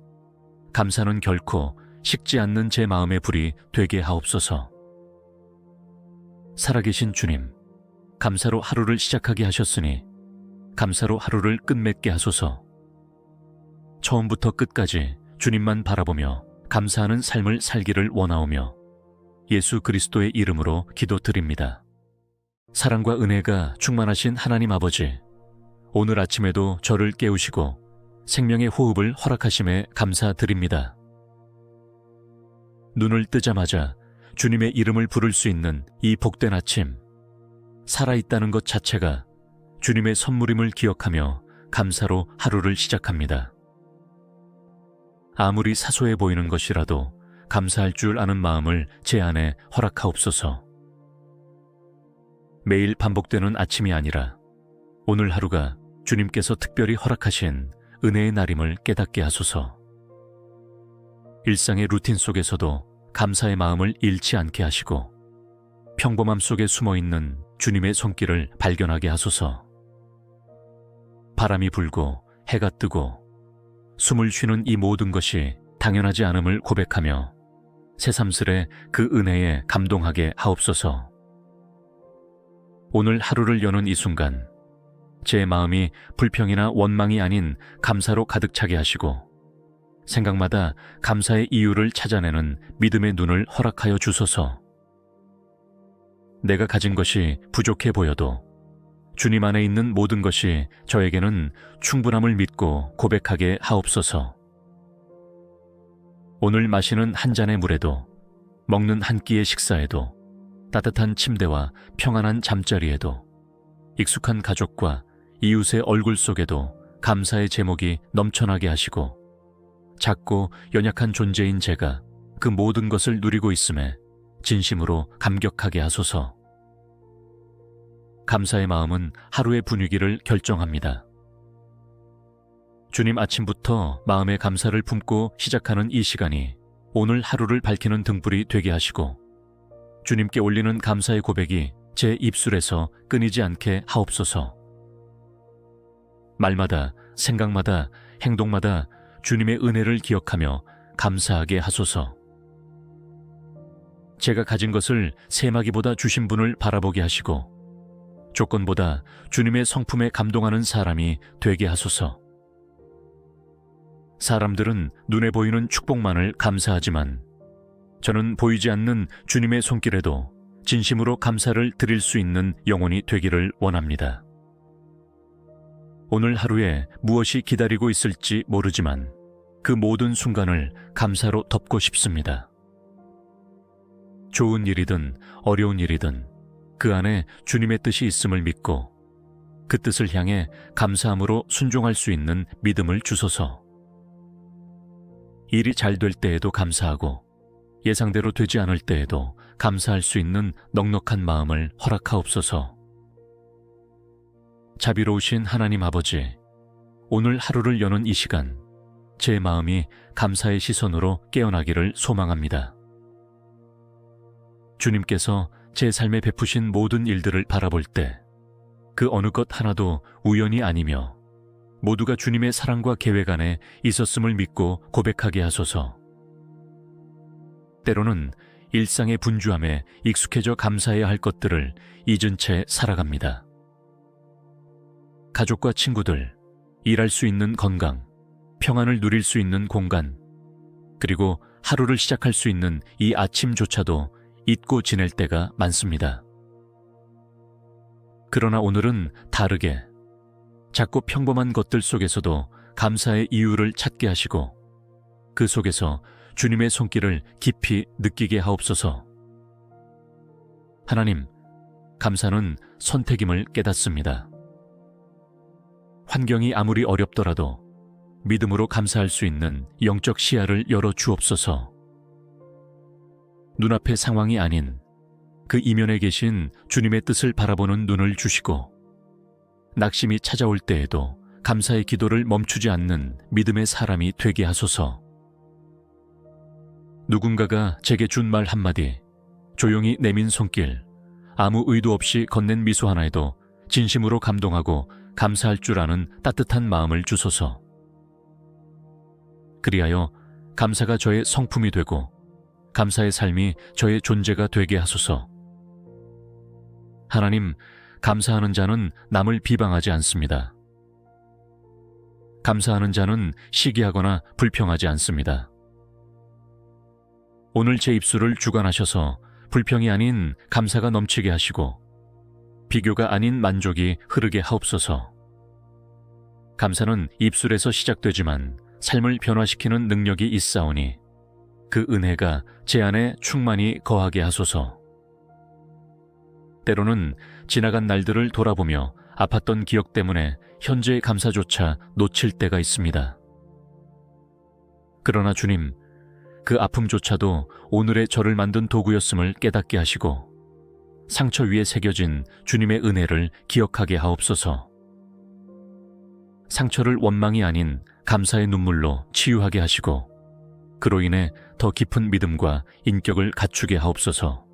감사는 결코 식지 않는 제 마음의 불이 되게 하옵소서. 살아계신 주님, 감사로 하루를 시작하게 하셨으니 감사로 하루를 끝맺게 하소서. 처음부터 끝까지 주님만 바라보며 감사하는 삶을 살기를 원하오며 예수 그리스도의 이름으로 기도드립니다. 사랑과 은혜가 충만하신 하나님 아버지, 오늘 아침에도 저를 깨우시고 생명의 호흡을 허락하심에 감사드립니다. 눈을 뜨자마자 주님의 이름을 부를 수 있는 이 복된 아침, 살아있다는 것 자체가 주님의 선물임을 기억하며 감사로 하루를 시작합니다. 아무리 사소해 보이는 것이라도 감사할 줄 아는 마음을 제 안에 허락하옵소서. 매일 반복되는 아침이 아니라 오늘 하루가 주님께서 특별히 허락하신 은혜의 날임을 깨닫게 하소서. 일상의 루틴 속에서도 감사의 마음을 잃지 않게 하시고 평범함 속에 숨어있는 주님의 손길을 발견하게 하소서. 바람이 불고 해가 뜨고 숨을 쉬는 이 모든 것이 당연하지 않음을 고백하며 새삼스레 그 은혜에 감동하게 하옵소서. 오늘 하루를 여는 이 순간 제 마음이 불평이나 원망이 아닌 감사로 가득 차게 하시고 생각마다 감사의 이유를 찾아내는 믿음의 눈을 허락하여 주소서. 내가 가진 것이 부족해 보여도 주님 안에 있는 모든 것이 저에게는 충분함을 믿고 고백하게 하옵소서. 오늘 마시는 한 잔의 물에도, 먹는 한 끼의 식사에도, 따뜻한 침대와 평안한 잠자리에도, 익숙한 가족과 이웃의 얼굴 속에도 감사의 제목이 넘쳐나게 하시고 작고 연약한 존재인 제가 그 모든 것을 누리고 있음에 진심으로 감격하게 하소서. 감사의 마음은 하루의 분위기를 결정합니다. 주님 아침부터 마음의 감사를 품고 시작하는 이 시간이 오늘 하루를 밝히는 등불이 되게 하시고 주님께 올리는 감사의 고백이 제 입술에서 끊이지 않게 하옵소서. 말마다, 생각마다, 행동마다 주님의 은혜를 기억하며 감사하게 하소서. 제가 가진 것을 세마기보다 주신 분을 바라보게 하시고 조건보다 주님의 성품에 감동하는 사람이 되게 하소서. 사람들은 눈에 보이는 축복만을 감사하지만 저는 보이지 않는 주님의 손길에도 진심으로 감사를 드릴 수 있는 영혼이 되기를 원합니다. 오늘 하루에 무엇이 기다리고 있을지 모르지만 그 모든 순간을 감사로 덮고 싶습니다. 좋은 일이든 어려운 일이든 그 안에 주님의 뜻이 있음을 믿고 그 뜻을 향해 감사함으로 순종할 수 있는 믿음을 주소서. 일이 잘 될 때에도 감사하고 예상대로 되지 않을 때에도 감사할 수 있는 넉넉한 마음을 허락하옵소서. 자비로우신 하나님 아버지, 오늘 하루를 여는 이 시간 제 마음이 감사의 시선으로 깨어나기를 소망합니다. 주님께서 제 삶에 베푸신 모든 일들을 바라볼 때 그 어느 것 하나도 우연이 아니며 모두가 주님의 사랑과 계획 안에 있었음을 믿고 고백하게 하소서. 때로는 일상의 분주함에 익숙해져 감사해야 할 것들을 잊은 채 살아갑니다. 가족과 친구들, 일할 수 있는 건강, 평안을 누릴 수 있는 공간, 그리고 하루를 시작할 수 있는 이 아침조차도 잊고 지낼 때가 많습니다. 그러나 오늘은 다르게 작고 평범한 것들 속에서도 감사의 이유를 찾게 하시고 그 속에서 주님의 손길을 깊이 느끼게 하옵소서. 하나님, 감사는 선택임을 깨닫습니다. 환경이 아무리 어렵더라도 믿음으로 감사할 수 있는 영적 시야를 열어 주옵소서. 눈앞의 상황이 아닌 그 이면에 계신 주님의 뜻을 바라보는 눈을 주시고 낙심이 찾아올 때에도 감사의 기도를 멈추지 않는 믿음의 사람이 되게 하소서. 누군가가 제게 준 말 한마디, 조용히 내민 손길, 아무 의도 없이 건넨 미소 하나에도 진심으로 감동하고 감사할 줄 아는 따뜻한 마음을 주소서. 그리하여 감사가 저의 성품이 되고 감사의 삶이 저의 존재가 되게 하소서. 하나님, 감사하는 자는 남을 비방하지 않습니다. 감사하는 자는 시기하거나 불평하지 않습니다. 오늘 제 입술을 주관하셔서 불평이 아닌 감사가 넘치게 하시고 비교가 아닌 만족이 흐르게 하옵소서. 감사는 입술에서 시작되지만 삶을 변화시키는 능력이 있사오니 그 은혜가 제 안에 충만히 거하게 하소서. 때로는 지나간 날들을 돌아보며 아팠던 기억 때문에 현재의 감사조차 놓칠 때가 있습니다. 그러나 주님, 그 아픔조차도 오늘의 저를 만든 도구였음을 깨닫게 하시고 상처 위에 새겨진 주님의 은혜를 기억하게 하옵소서. 상처를 원망이 아닌 감사의 눈물로 치유하게 하시고 그로 인해 더 깊은 믿음과 인격을 갖추게 하옵소서.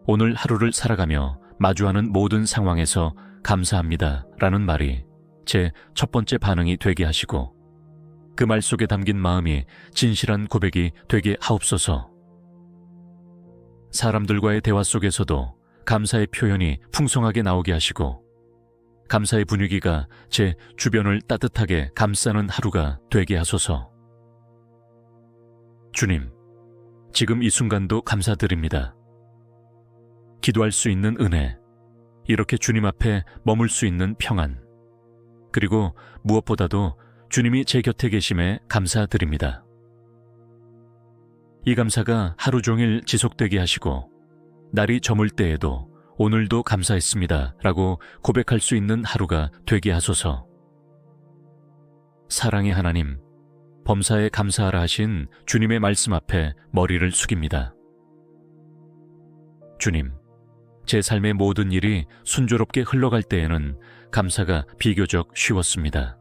오늘 하루를 살아가며 마주하는 모든 상황에서 감사합니다 라는 말이 제 첫 번째 반응이 되게 하시고 그 말 속에 담긴 마음이 진실한 고백이 되게 하옵소서. 사람들과의 대화 속에서도 감사의 표현이 풍성하게 나오게 하시고 감사의 분위기가 제 주변을 따뜻하게 감싸는 하루가 되게 하소서. 주님, 지금 이 순간도 감사드립니다. 기도할 수 있는 은혜, 이렇게 주님 앞에 머물 수 있는 평안, 그리고 무엇보다도 주님이 제 곁에 계심에 감사드립니다. 이 감사가 하루 종일 지속되게 하시고 날이 저물 때에도 오늘도 감사했습니다 라고 고백할 수 있는 하루가 되게 하소서. 사랑의 하나님, 범사에 감사하라 하신 주님의 말씀 앞에 머리를 숙입니다. 주님, 제 삶의 모든 일이 순조롭게 흘러갈 때에는 감사가 비교적 쉬웠습니다.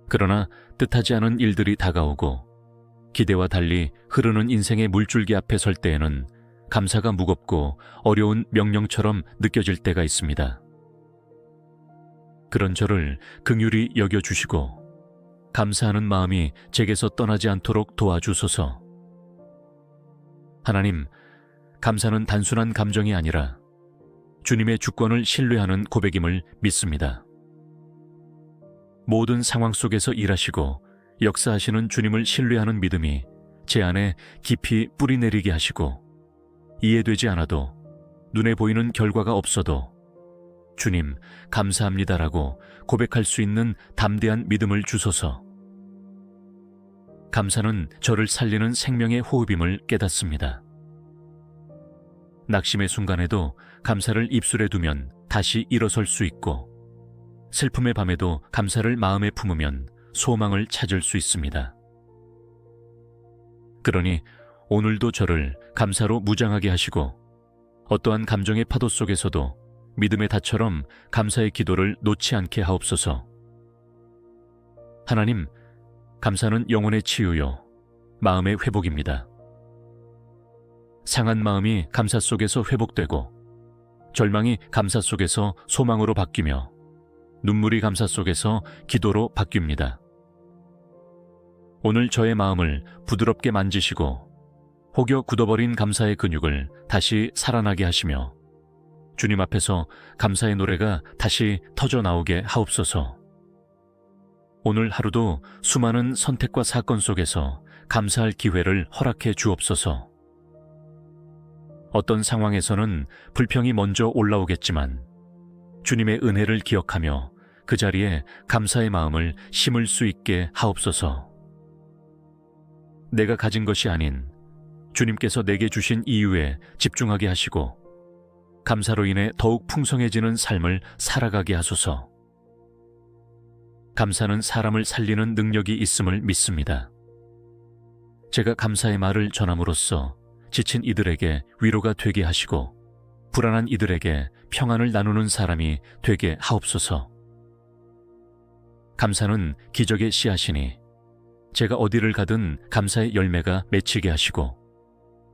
그러나 뜻하지 않은 일들이 다가오고 기대와 달리 흐르는 인생의 물줄기 앞에 설 때에는 감사가 무겁고 어려운 명령처럼 느껴질 때가 있습니다. 그런 저를 긍휼히 여겨주시고 감사하는 마음이 제게서 떠나지 않도록 도와주소서. 하나님, 감사는 단순한 감정이 아니라 주님의 주권을 신뢰하는 고백임을 믿습니다. 모든 상황 속에서 일하시고 역사하시는 주님을 신뢰하는 믿음이 제 안에 깊이 뿌리내리게 하시고 이해되지 않아도 눈에 보이는 결과가 없어도 주님 감사합니다라고 고백할 수 있는 담대한 믿음을 주소서. 감사는 저를 살리는 생명의 호흡임을 깨닫습니다. 낙심의 순간에도 감사를 입술에 두면 다시 일어설 수 있고 슬픔의 밤에도 감사를 마음에 품으면 소망을 찾을 수 있습니다. 그러니 오늘도 저를 감사로 무장하게 하시고 어떠한 감정의 파도 속에서도 믿음의 닷처럼 감사의 기도를 놓지 않게 하옵소서. 하나님, 감사는 영혼의 치유요, 마음의 회복입니다. 상한 마음이 감사 속에서 회복되고 절망이 감사 속에서 소망으로 바뀌며 눈물이 감사 속에서 기도로 바뀝니다. 오늘 저의 마음을 부드럽게 만지시고 혹여 굳어버린 감사의 근육을 다시 살아나게 하시며 주님 앞에서 감사의 노래가 다시 터져 나오게 하옵소서. 오늘 하루도 수많은 선택과 사건 속에서 감사할 기회를 허락해 주옵소서. 어떤 상황에서는 불평이 먼저 올라오겠지만 주님의 은혜를 기억하며 그 자리에 감사의 마음을 심을 수 있게 하옵소서. 내가 가진 것이 아닌 주님께서 내게 주신 이유에 집중하게 하시고 감사로 인해 더욱 풍성해지는 삶을 살아가게 하소서. 감사는 사람을 살리는 능력이 있음을 믿습니다. 제가 감사의 말을 전함으로써 지친 이들에게 위로가 되게 하시고 불안한 이들에게 평안을 나누는 사람이 되게 하옵소서. 감사는 기적의 씨앗이니 제가 어디를 가든 감사의 열매가 맺히게 하시고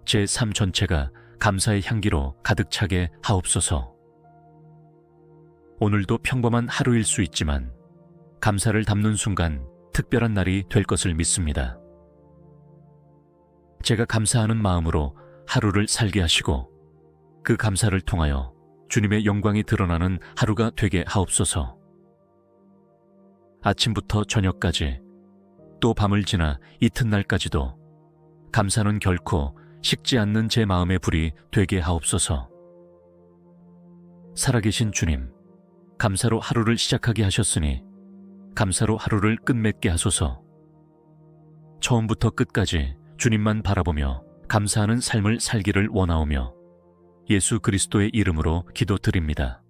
제 삶 전체가 감사의 향기로 가득 차게 하옵소서. 오늘도 평범한 하루일 수 있지만 감사를 담는 순간 특별한 날이 될 것을 믿습니다. 제가 감사하는 마음으로 하루를 살게 하시고 그 감사를 통하여 주님의 영광이 드러나는 하루가 되게 하옵소서. 아침부터 저녁까지 또 밤을 지나 이튿날까지도 감사는 결코 식지 않는 제 마음의 불이 되게 하옵소서. 살아계신 주님, 감사로 하루를 시작하게 하셨으니 감사로 하루를 끝맺게 하소서. 처음부터 끝까지 주님만 바라보며 감사하는 삶을 살기를 원하오며 예수 그리스도의 이름으로 기도드립니다.